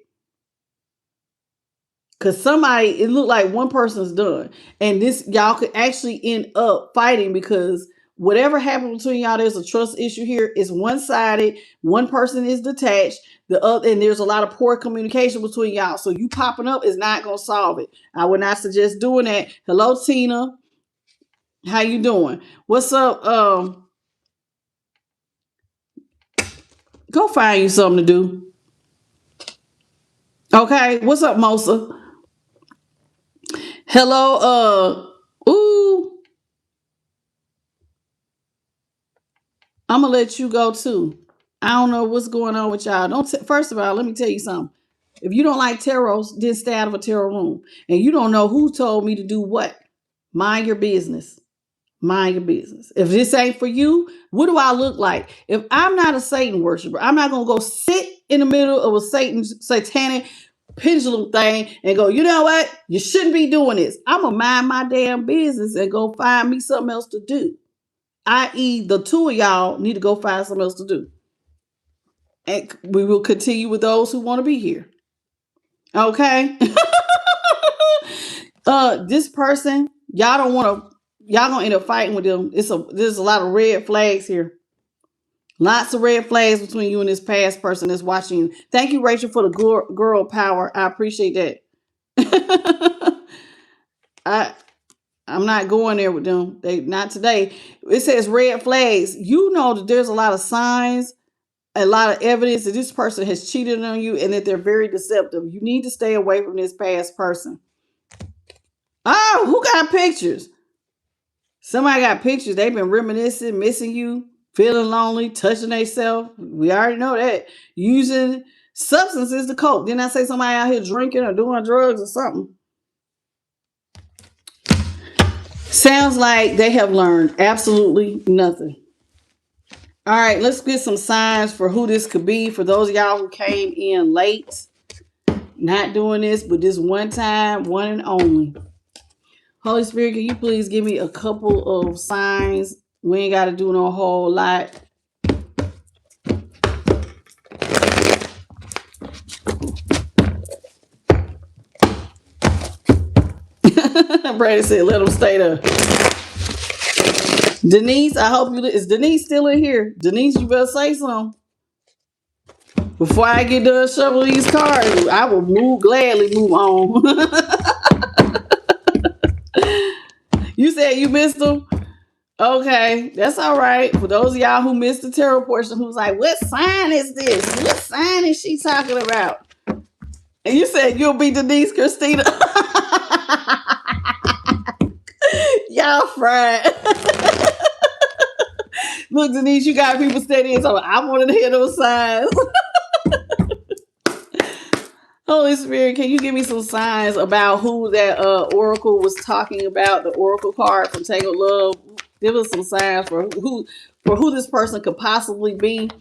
Because somebody, it looked like one person's done. And this, y'all could actually end up fighting because whatever happened between y'all, there's a trust issue here. It's one-sided. One person is detached. The other, and there's a lot of poor communication between y'all. So you popping up is not going to solve it. I would not suggest doing that. Hello, Tina. How you doing? What's up? Go find you something to do. Okay. What's up, Mosa? Hello, ooh. I'm gonna let you go too. I don't know what's going on with y'all. First of all, let me tell you something. If you don't like tarots, then stay out of a tarot room. And you don't know who told me to do what. Mind your business. Mind your business. If this ain't for you, what do I look like? If I'm not a Satan worshiper, I'm not gonna go sit in the middle of a satanic pendulum thing and go, you know what? You shouldn't be doing this. I'm gonna mind my damn business and go find me something else to do. I.e., the two of y'all need to go find something else to do. And we will continue with those who want to be here. Okay. This person, y'all don't want to, y'all gonna end up fighting with them. There's a lot of red flags here. Lots of red flags between you and this past person that's watching you. Thank you, Rachel, for the girl power. I appreciate that. I'm not going there with them. They not today. It says red flags. You know that there's a lot of signs, a lot of evidence that this person has cheated on you and that they're very deceptive. You need to stay away from this past person. Oh, who got pictures? Somebody got pictures. They've been reminiscing, missing you, feeling lonely, touching themselves. We already know that. Using substances to cope. Didn't I say somebody out here drinking or doing drugs or something? Sounds like they have learned absolutely nothing. All right, let's get some signs for who this could be. For those of y'all who came in late, not doing this, but this one time, one and only. Holy Spirit, can you please give me a couple of signs? We ain't got to do no whole lot. Brady said, let them stay there. Denise, I hope you... Is Denise still in here? Denise, you better say something. Before I get done shoveling these cars, I will gladly move on. You said you missed them? Okay, that's all right. For those of y'all who missed the tarot portion, who's like, what sign is this? What sign is she talking about? And you said you'll be Denise Christina. Y'all fried. Look, Denise, you got people steady. So I wanted to hear those signs. Holy Spirit, can you give me some signs about who that oracle was talking about? The oracle card from Tangled Love. Give us some signs for who this person could possibly be.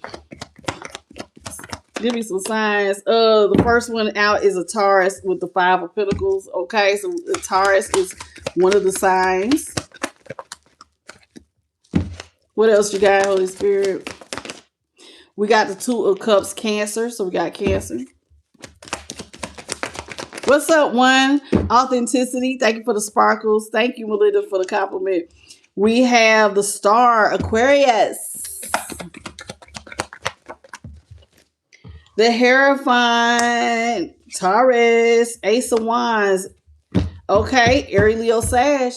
Give me some signs. The first one out is a Taurus with the 5 of Pentacles. Okay, so the Taurus is one of the signs. What else you got, Holy Spirit? We got the 2 of Cups, Cancer. So we got Cancer. What's up, one? Authenticity. Thank you for the sparkles. Thank you, Melinda, for the compliment. We have the Star, Aquarius. The Hierophant, Taurus, Ace of Wands. Okay, Aries, Leo, Sag.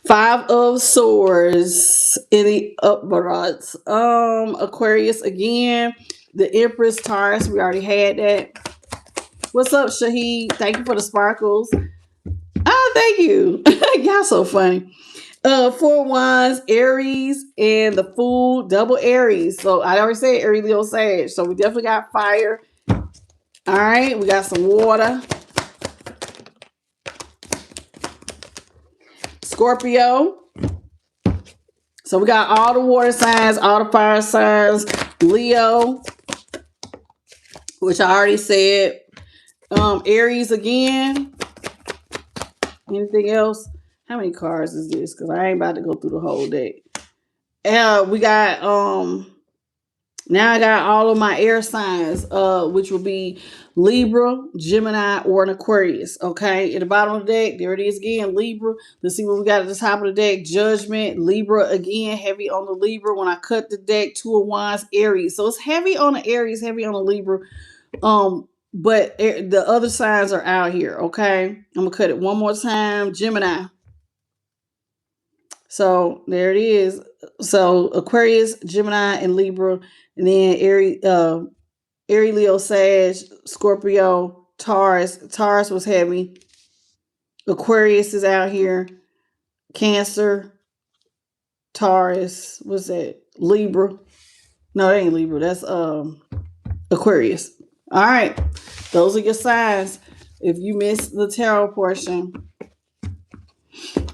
Five of Swords in the uprights. Aquarius again. The Empress, Taurus. We already had that. What's up, Shahid? Thank you for the sparkles. Oh, thank you. Y'all so funny. 4 Wands, Aries, and the Fool, double Aries. So I already said Aries, Leo, Sag. So we definitely got fire. All right, we got some water. Scorpio. So we got all the water signs, all the fire signs. Leo, which I already said. Aries again. Anything else? How many cards is this? Because I ain't about to go through the whole deck. We got now I got all of my air signs, which will be Libra, Gemini, or an Aquarius. Okay, at the bottom of the deck, there it is again, Libra. Let's see what we got at the top of the deck. Judgment, Libra again, heavy on the Libra. When I cut the deck, 2 of Wands, Aries. So it's heavy on the Aries, heavy on the Libra. But the other signs are out here. Okay, I'm gonna cut it one more time. Gemini. So there it is. So Aquarius, Gemini, and Libra, and then Aries, Leo, Sag, Scorpio, Taurus. Taurus was heavy. Aquarius is out here. Cancer, Taurus. What's that? Libra. No, that ain't Libra. That's Aquarius. All right. Those are your signs. If you missed the tarot portion.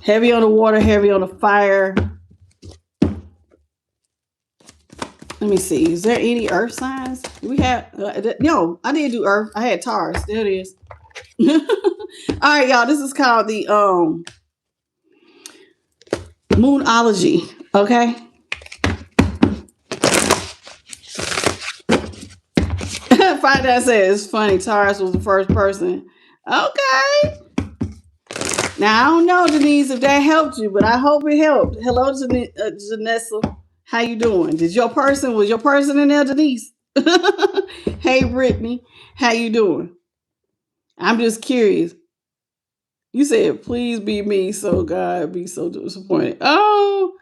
Heavy on the water, heavy on the fire. Let me see. Is there any earth signs? We have no, I didn't do earth. I had Taurus. There it is. All right, y'all. This is called the Moonology. Okay. Find that says it's funny. Taurus was the first person. Okay. Now, I don't know, Denise, if that helped you, but I hope it helped. Hello, Janessa. How you doing? Was your person in there, Denise? Hey, Brittany. How you doing? I'm just curious. You said, please be me, so God be so disappointed. Oh,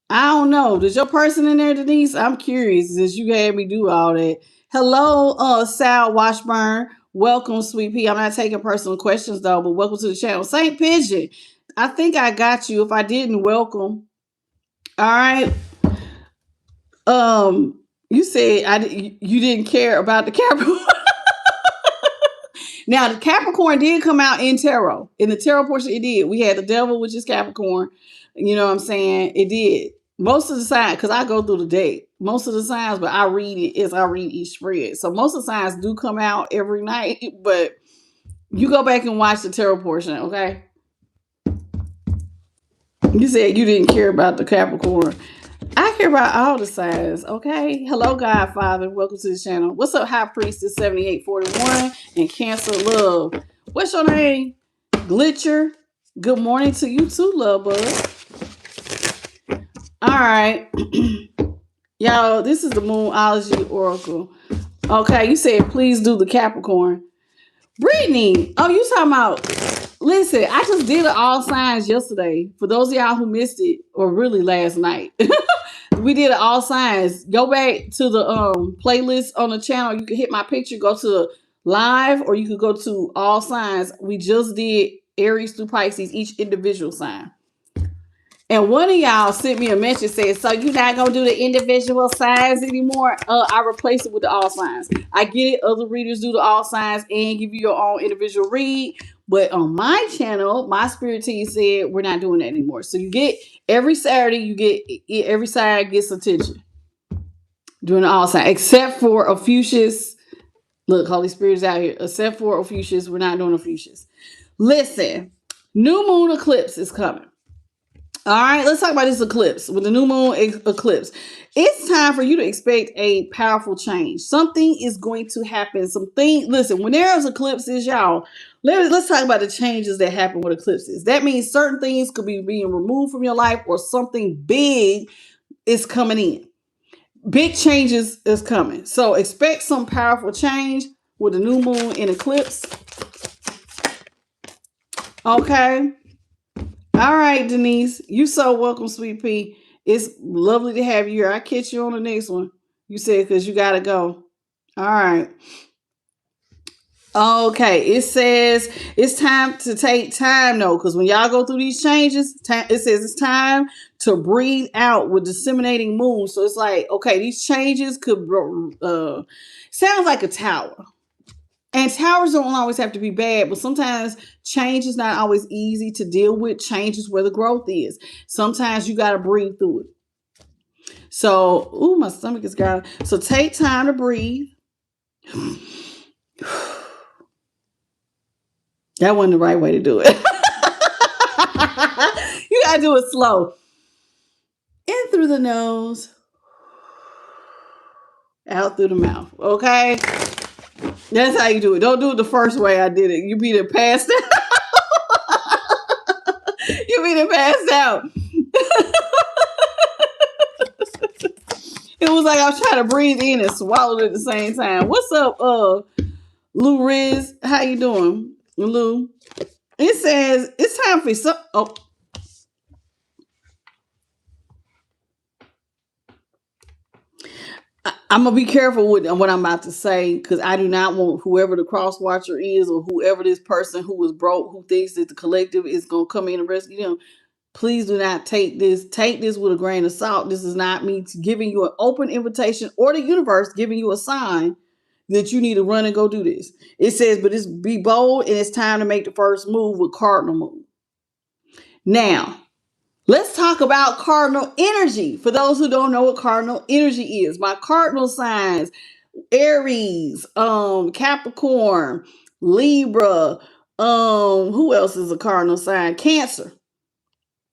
I don't know. Does your person in there, Denise? I'm curious since you had me do all that. Hello, Sal Washburn. Welcome, Sweet Pea. I'm not taking personal questions though, but welcome to the channel. Saint Pigeon. I think I got you. If I didn't, welcome. All right. You said you didn't care about the Capricorn. Now the Capricorn did come out in tarot. In the tarot portion, it did. We had the devil, which is Capricorn. You know what I'm saying? It did. Most of the signs, because I go through the deck, most of the signs, but I read it as I read each spread. So most of the signs do come out every night, but you go back and watch the tarot portion, okay? You said you didn't care about the Capricorn. I care about all the signs, okay? Hello, Godfather. Welcome to the channel. What's up, High Priestess 7841 and Cancer Love? What's your name? Glitcher. Good morning to you too, love bug. All right. Y'all, this is the Moonology Oracle. Okay, you said please do the Capricorn. Brittany, oh, you talking about... Listen, I just did an all signs yesterday. For those of y'all who missed it, or really last night, we did an all signs. Go back to the playlist on the channel. You can hit my picture, go to live, or you could go to all signs. We just did Aries through Pisces, each individual sign. And one of y'all sent me a message saying, so you're not going to do the individual signs anymore? I replaced it with the all signs. I get it. Other readers do the all signs and give you your own individual read. But on my channel, my spirit team said we're not doing that anymore. So you get every Saturday, every Saturday gets attention. Doing the all signs. Except for Ophiuchus. Look, Holy Spirit is out here. Except for Ophiuchus, we're not doing Ophiuchus. Listen, new moon eclipse is coming. All right, let's talk about this eclipse. With the new moon eclipse, it's time for you to expect a powerful change. Something is going to happen. Listen, when there's eclipses, y'all, let's talk about the changes that happen with eclipses. That means certain things could be being removed from your life or something big is coming in. Big changes is coming. So expect some powerful change with the new moon in eclipse. Okay. All right, Denise. You so welcome, Sweet Pea. It's lovely to have you here. I'll catch you on the next one. You said because you got to go. All right. Okay. It says it's time to take time, though, because when y'all go through these changes, it says it's time to breathe out with disseminating moon. So it's like, okay, these changes could sounds like a tower. And towers don't always have to be bad, but sometimes change is not always easy to deal with. Change is where the growth is. Sometimes you got to breathe through it. So, ooh, my stomach is gone. So take time to breathe. That wasn't the right way to do it. You got to do it slow. In through the nose. Out through the mouth. Okay? That's how you do it. Don't do it the first way I did it. You be there passed out. You be there passed out. It was like I was trying to breathe in and swallow it at the same time. What's up, Lou Riz? How you doing, Lou? It says it's time for some. Oh. I'm going to be careful with what I'm about to say because I do not want whoever the cross watcher is or whoever this person who was broke, who thinks that the collective is going to come in and rescue them. Please do not take this. Take this with a grain of salt. This is not me giving you an open invitation or the universe giving you a sign that you need to run and go do this. It says, but it's be bold and it's time to make the first move with cardinal moon. Now, let's talk about cardinal energy. For those who don't know what cardinal energy is, my cardinal signs, Aries, Capricorn, Libra, who else is a cardinal sign? Cancer.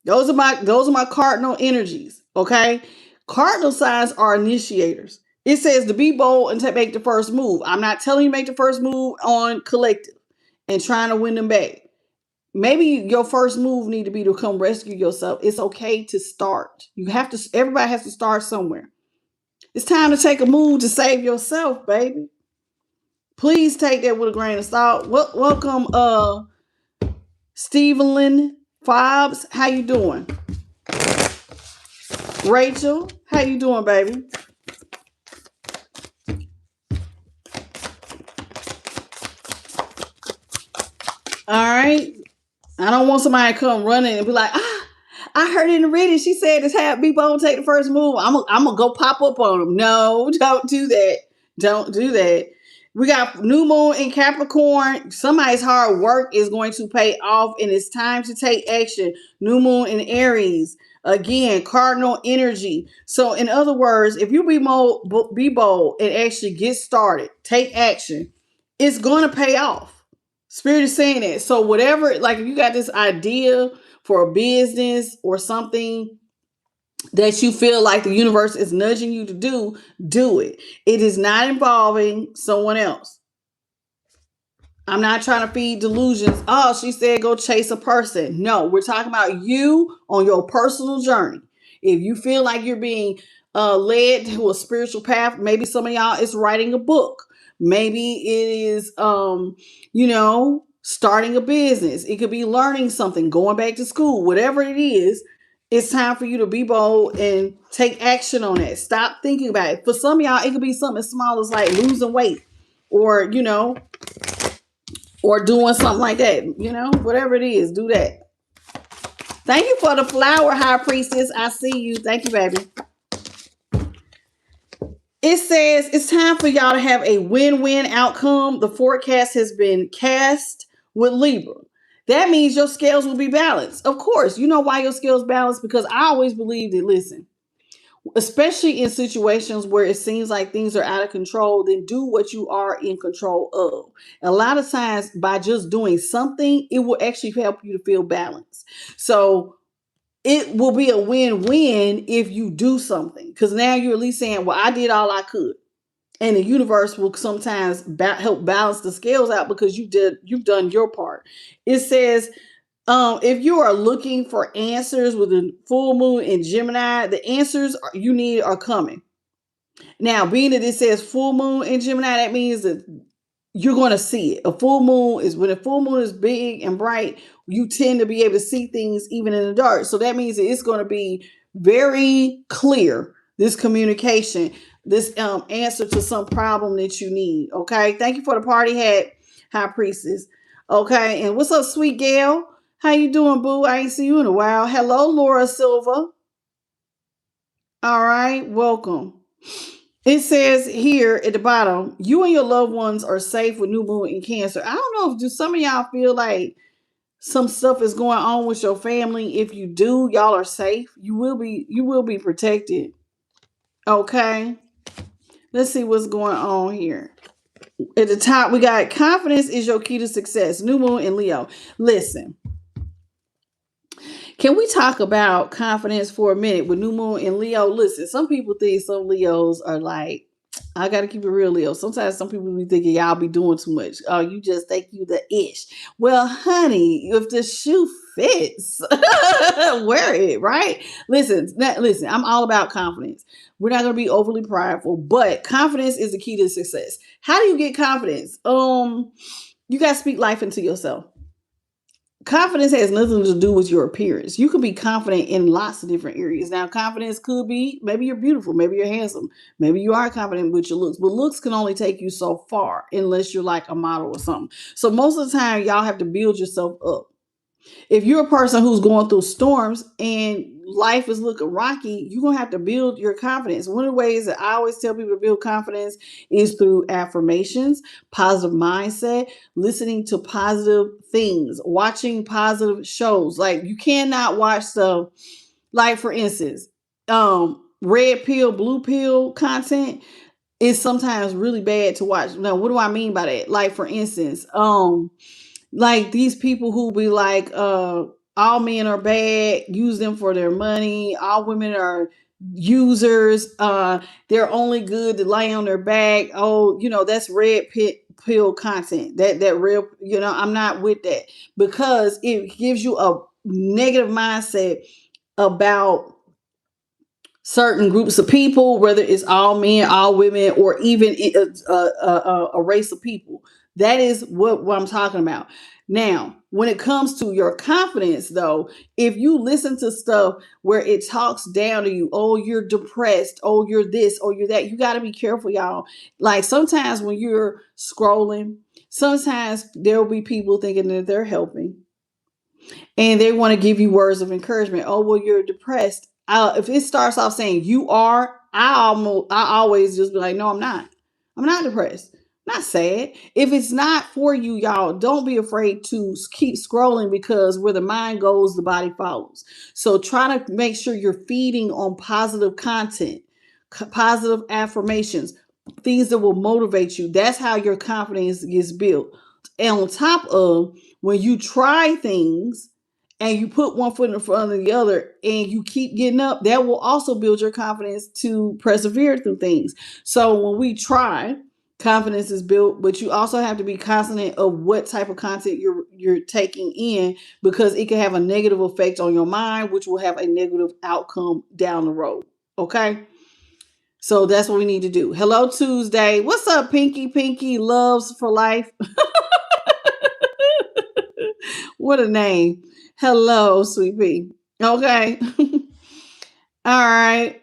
Those are my cardinal energies. Okay. Cardinal signs are initiators. It says to be bold and to make the first move. I'm not telling you to make the first move on collective and trying to win them back. Maybe your first move need to be to come rescue yourself. It's okay to start. Everybody has to start somewhere. It's time to take a move to save yourself, baby. Please take that with a grain of salt. Welcome, Steven Fobbs. How you doing? Rachel, how you doing, baby? All right. I don't want somebody to come running and be like, I heard in the reading she said this have be bone take the first move. I'm gonna go pop up on them. No, don't do that. Don't do that. We got new moon in Capricorn. Somebody's hard work is going to pay off, and it's time to take action. New moon in Aries. Again, cardinal energy. So, in other words, if you be bold and actually get started, take action, it's going to pay off. Spirit is saying that. So, whatever, like if you got this idea for a business or something that you feel like the universe is nudging you to do it. It is not involving someone else. I'm not trying to feed delusions. Oh, she said go chase a person. No, we're talking about you on your personal journey. If you feel like you're being led to a spiritual path, maybe some of y'all is writing a book. Maybe it is, starting a business. It could be learning something, going back to school, whatever it is. It's time for you to be bold and take action on that. Stop thinking about it. For some of y'all, it could be something as small as like losing weight or, or doing something like that. Whatever it is, do that. Thank you for the flower, High Priestess. I see you. Thank you, baby. It says it's time for y'all to have a win-win outcome. The forecast has been cast with Libra. That means your scales will be balanced. Of course, you know why your scales balanced? Because I always believed that, listen, especially in situations where it seems like things are out of control, then do what you are in control of. A lot of times by just doing something, it will actually help you to feel balanced. So it will be a win-win if you do something, because now you're at least saying, well, I did all I could. And the universe will sometimes help balance the scales out because you've done your part. It says, if you are looking for answers with a full moon in Gemini, the answers you need are coming. Now, being that it says full moon in Gemini, that means that you're going to see it. A full moon is when a full moon is big and bright, you tend to be able to see things even in the dark. So that means that it's going to be very clear, this communication, this answer to some problem that you need. Okay. Thank you for the party hat, High Priestess. Okay. And what's up, sweet Gail? How you doing, boo? I ain't seen you in a while. Hello, Laura Silva. All right. Welcome. It says here at the bottom, you and your loved ones are safe with new moon in Cancer. I don't know if do some of y'all feel like some stuff is going on with your family. If you do, y'all are safe. You will be protected. Okay. Let's see what's going on here. At the top, we got confidence is your key to success. New moon in Leo. Listen. Can we talk about confidence for a minute with new moon in Leo? Listen, some people think some Leos are like, I got to keep it real, Leo. Sometimes some people be thinking y'all be doing too much. Oh, you just think you the ish. Well, honey, if the shoe fits, wear it, right? Listen, I'm all about confidence. We're not going to be overly prideful, but confidence is the key to success. How do you get confidence? You got to speak life into yourself. Confidence has nothing to do with your appearance. You can be confident in lots of different areas. Now, confidence could be maybe you're beautiful, maybe you're handsome, maybe you are confident with your looks, but looks can only take you so far unless you're like a model or something. So most of the time, y'all have to build yourself up. If you're a person who's going through storms and life is looking rocky, you're going to have to build your confidence. One of the ways that I always tell people to build confidence is through affirmations, positive mindset, listening to positive things, watching positive shows. Like you cannot watch stuff like, for instance, red pill, blue pill content is sometimes really bad to watch. Now, what do I mean by that? Like, for instance, like these people who be like, all men are bad, use them for their money, all women are users, they're only good to lay on their back. Oh, that's red pill content. That real, I'm not with that, because it gives you a negative mindset about certain groups of people, whether it's all men, all women, or even a race of people. That is what I'm talking about. Now, when it comes to your confidence, though, if you listen to stuff where it talks down to you, oh, you're depressed, oh, you're this, oh, you're that, you got to be careful, y'all. Like sometimes when you're scrolling, sometimes there will be people thinking that they're helping, and they want to give you words of encouragement. Oh, well, you're depressed. If it starts off saying you are, I always just be like, no, I'm not. I'm not depressed. I'm not sad. If it's not for you, y'all, don't be afraid to keep scrolling, because where the mind goes, the body follows. So try to make sure you're feeding on positive content, positive affirmations, things that will motivate you. That's how your confidence gets built. And on top of, when you try things and you put one foot in front of the other and you keep getting up, that will also build your confidence to persevere through things. So when we try, confidence is built, but you also have to be cognizant of what type of content you're taking in, because it can have a negative effect on your mind, which will have a negative outcome down the road. Okay? So that's what we need to do. Hello, Tuesday. What's up, Pinky? Pinky loves for life. What a name. Hello, sweet pea. Okay. All right.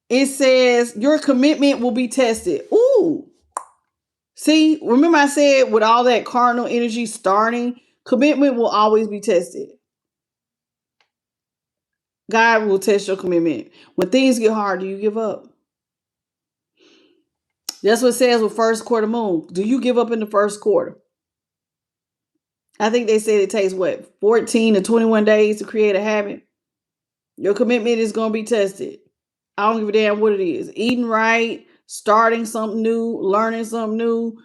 It says your commitment will be tested. Ooh. See, remember I said with all that cardinal energy starting, commitment will always be tested. God will test your commitment. When things get hard, do you give up? That's what it says with first quarter moon. Do you give up in the first quarter? I think they said it takes 14 to 21 days to create a habit. Your commitment is going to be tested. I don't give a damn what it is. Eating right, starting something new, learning something new.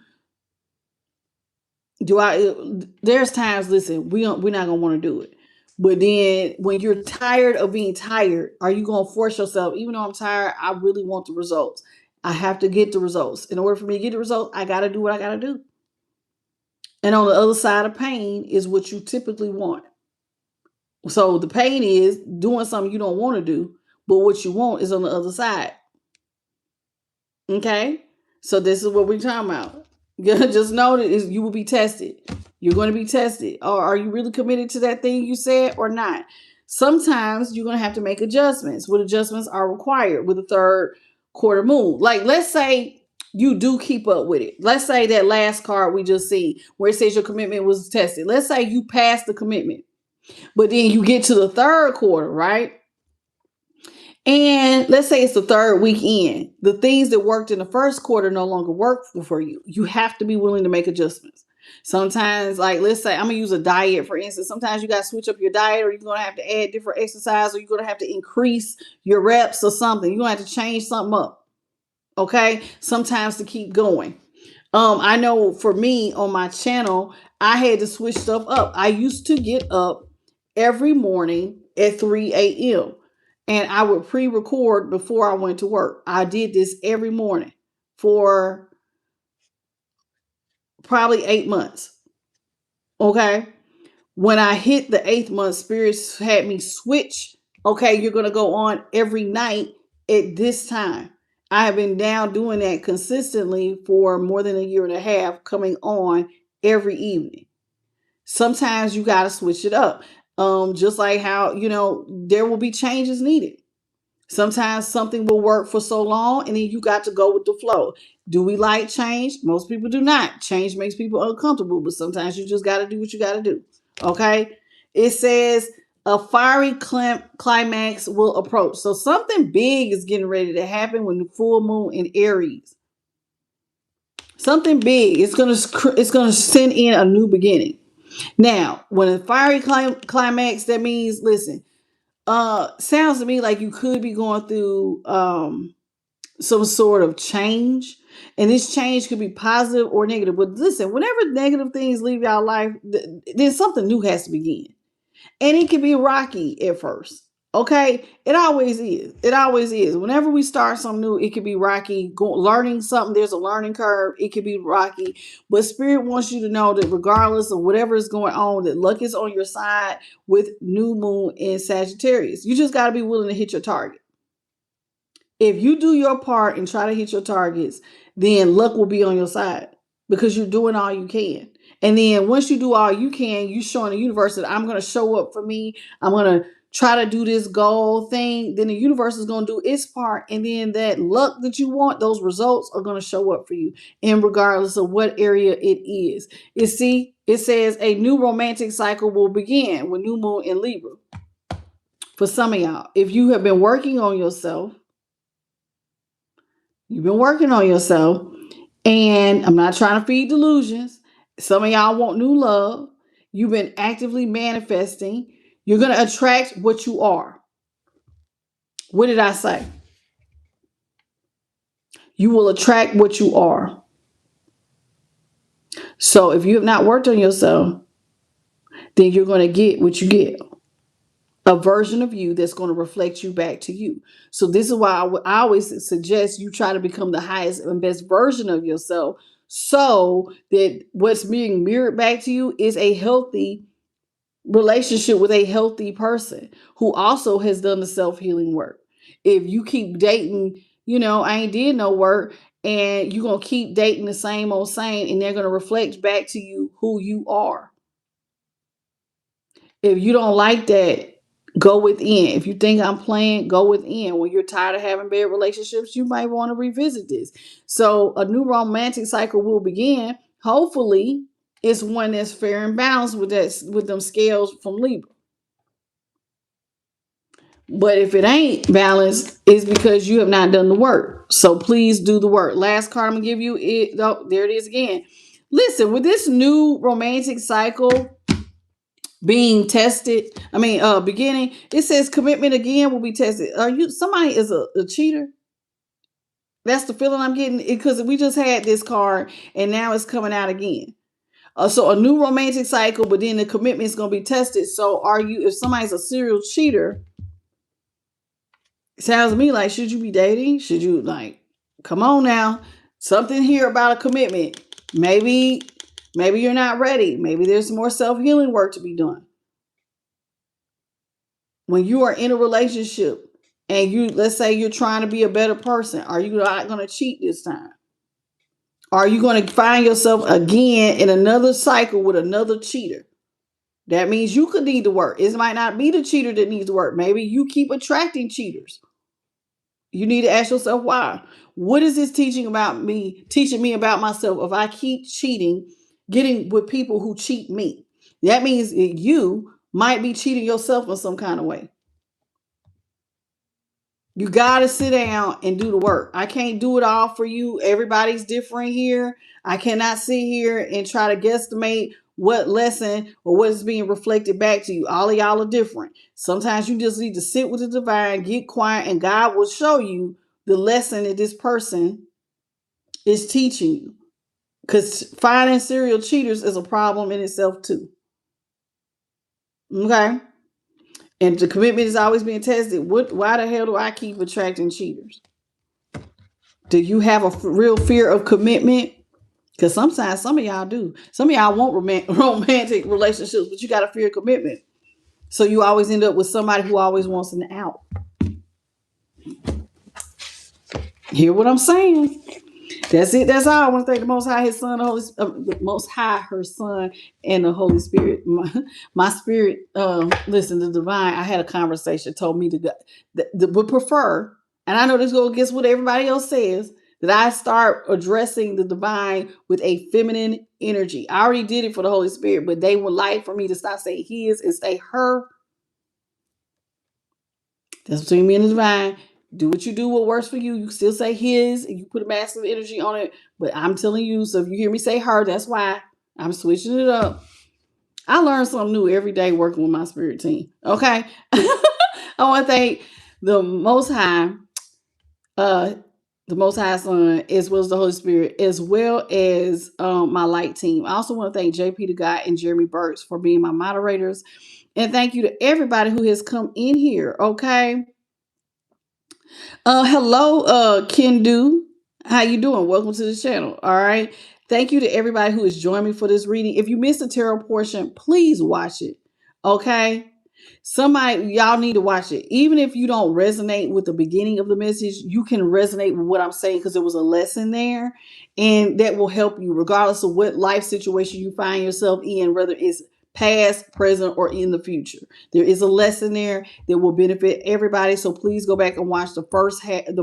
There's times, listen, we're not going to want to do it. But then when you're tired of being tired, are you going to force yourself? Even though I'm tired, I really want the results. I have to get the results. In order for me to get the results, I got to do what I got to do. And on the other side of pain is what you typically want. So the pain is doing something you don't want to do, but what you want is on the other side. Okay? So this is what we're talking about. Just know that you will be tested. You're going to be tested. Or are you really committed to that thing you said or not? Sometimes you're going to have to make adjustments. What adjustments are required with the third quarter moon? Like, let's say you do keep up with it. Let's say that last card we just see where it says your commitment was tested. Let's say you passed the commitment, but then you get to the third quarter, right? And let's say it's the third week in. The things that worked in the first quarter no longer work for you. You have to be willing to make adjustments. Sometimes, like, let's say I'm going to use a diet, for instance. Sometimes you got to switch up your diet, or you're going to have to add different exercise, or you're going to have to increase your reps or something. You're going to have to change something up. Okay? Sometimes to keep going. I know for me on my channel, I had to switch stuff up. I used to get up every morning at 3 a.m. and I would pre-record before I went to work. I did this every morning for probably 8 months. Okay. When I hit the 8th month, spirits had me switch. Okay, you're going to go on every night at this time. I have been down doing that consistently for more than a year and a half, coming on every evening. Sometimes you got to switch it up. Just like how, there will be changes needed. Sometimes something will work for so long and then you got to go with the flow. Do we like change? Most people do not. Change makes people uncomfortable, but sometimes you just got to do what you got to do. Okay? It says a fiery climax will approach. So something big is getting ready to happen when the full moon in Aries. Something big. It's gonna send in a new beginning. Now, when a fiery climax, that means, listen, sounds to me like you could be going through some sort of change, and this change could be positive or negative. But listen, whenever negative things leave your life, then something new has to begin, and it can be rocky at first. Okay, it always is. It always is. Whenever we start something new, it could be rocky. Learning something, there's a learning curve. It could be rocky, but Spirit wants you to know that regardless of whatever is going on, that luck is on your side with new moon in Sagittarius. You just got to be willing to hit your target. If you do your part and try to hit your targets, then luck will be on your side because you're doing all you can. And then once you do all you can, you showing the universe that I'm going to show up for me. I'm going to try to do this goal thing. Then the universe is going to do its part. And then that luck that you want, those results are going to show up for you. And regardless of what area it is. It says a new romantic cycle will begin with new moon in Libra. For some of y'all, if you have been working on yourself, you've been working on yourself, and I'm not trying to feed delusions. Some of y'all want new love. You've been actively manifesting. You're going to attract what you are. What did I say? You will attract what you are. So if you have not worked on yourself, then you're going to get what you get. A version of you that's going to reflect you back to you. So this is why I always suggest you try to become the highest and best version of yourself, so that what's being mirrored back to you is a healthy relationship with a healthy person who also has done the self-healing work. If you keep dating, I ain't did no work, and you're going to keep dating the same old same, and they're going to reflect back to you who you are. If you don't like that, go within. If you think I'm playing, go within. When you're tired of having bad relationships, you might want to revisit this. So a new romantic cycle will begin. Hopefully, it's one that's fair and balanced with them scales from Libra. But if it ain't balanced, it's because you have not done the work. So please do the work. Last card I'm gonna give you is, oh, there it is again. Listen, with this new romantic cycle being tested, beginning, it says commitment again will be tested. Somebody is a cheater? That's the feeling I'm getting, because we just had this card and now it's coming out again. So a new romantic cycle, but then the commitment is going to be tested. So if somebody's a serial cheater, it sounds to me like, should you be dating? Should you, come on now, something here about a commitment. Maybe you're not ready. Maybe there's more self-healing work to be done. When you are in a relationship and let's say you're trying to be a better person, are you not going to cheat this time? Are you going to find yourself again in another cycle with another cheater? That means you could need to work. It might not be the cheater that needs to work. Maybe you keep attracting cheaters. You need to ask yourself why. What is this teaching me about myself if I keep cheating, getting with people who cheat me? That means you might be cheating yourself in some kind of way. You got to sit down and do the work. I can't do it all for you. Everybody's different here. I cannot sit here and try to guesstimate what lesson or what is being reflected back to you. All of y'all are different. Sometimes you just need to sit with the divine, get quiet, and God will show you the lesson that this person is teaching you. Because finding serial cheaters is a problem in itself too. Okay? And the commitment is always being tested. Why the hell do I keep attracting cheaters? Do you have a real fear of commitment? Because sometimes some of y'all do. Some of y'all want romantic relationships, but you got a fear of commitment. So you always end up with somebody who always wants an out. Hear what I'm saying? That's it. That's all. I want to thank the Most High, His Son, the Most High, her Son, and the Holy Spirit. My spirit, listen, the divine. I had a conversation. Told me would prefer, and I know this goes against what everybody else says, that I start addressing the divine with a feminine energy. I already did it for the Holy Spirit, but they would like for me to stop saying His and say her. That's between me and the divine. Do what you do, what works for you. You still say His, and you put a masculine energy on it. But I'm telling you, so if you hear me say her, that's why I'm switching it up. I learn something new every day working with my spirit team. Okay. I want to thank the Most High, the Most High Son, as well as the Holy Spirit, as well as my light team. I also want to thank JP the God and Jeremy Burks for being my moderators. And thank you to everybody who has come in here. Okay. Hello, Kendu. How you doing? Welcome to the channel. All right. Thank you to everybody who has joined me for this reading. If you missed the tarot portion, please watch it. Okay. Somebody, y'all need to watch it. Even if you don't resonate with the beginning of the message, you can resonate with what I'm saying because there was a lesson there, and that will help you regardless of what life situation you find yourself in, whether it's past, present, or in the future. There is a lesson there that will benefit everybody. So please go back and watch the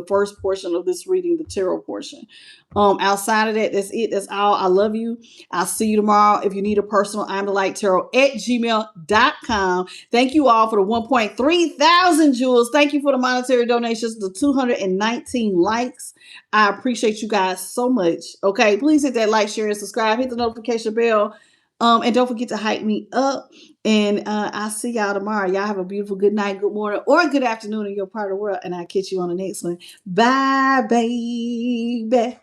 first portion of this reading, the tarot portion. Outside of that, that's it. That's all. I love you. I'll see you tomorrow. If you need a personal, I'm the light tarot at gmail.com. Thank you all for the 1.3 thousand jewels. Thank you for the monetary donations, the 219 likes. I appreciate you guys so much. Okay, please hit that like, share, and subscribe. Hit the notification bell. And don't forget to hype me up. And I'll see y'all tomorrow. Y'all have a beautiful good night, good morning, or good afternoon in your part of the world. And I'll catch you on the next one. Bye, baby.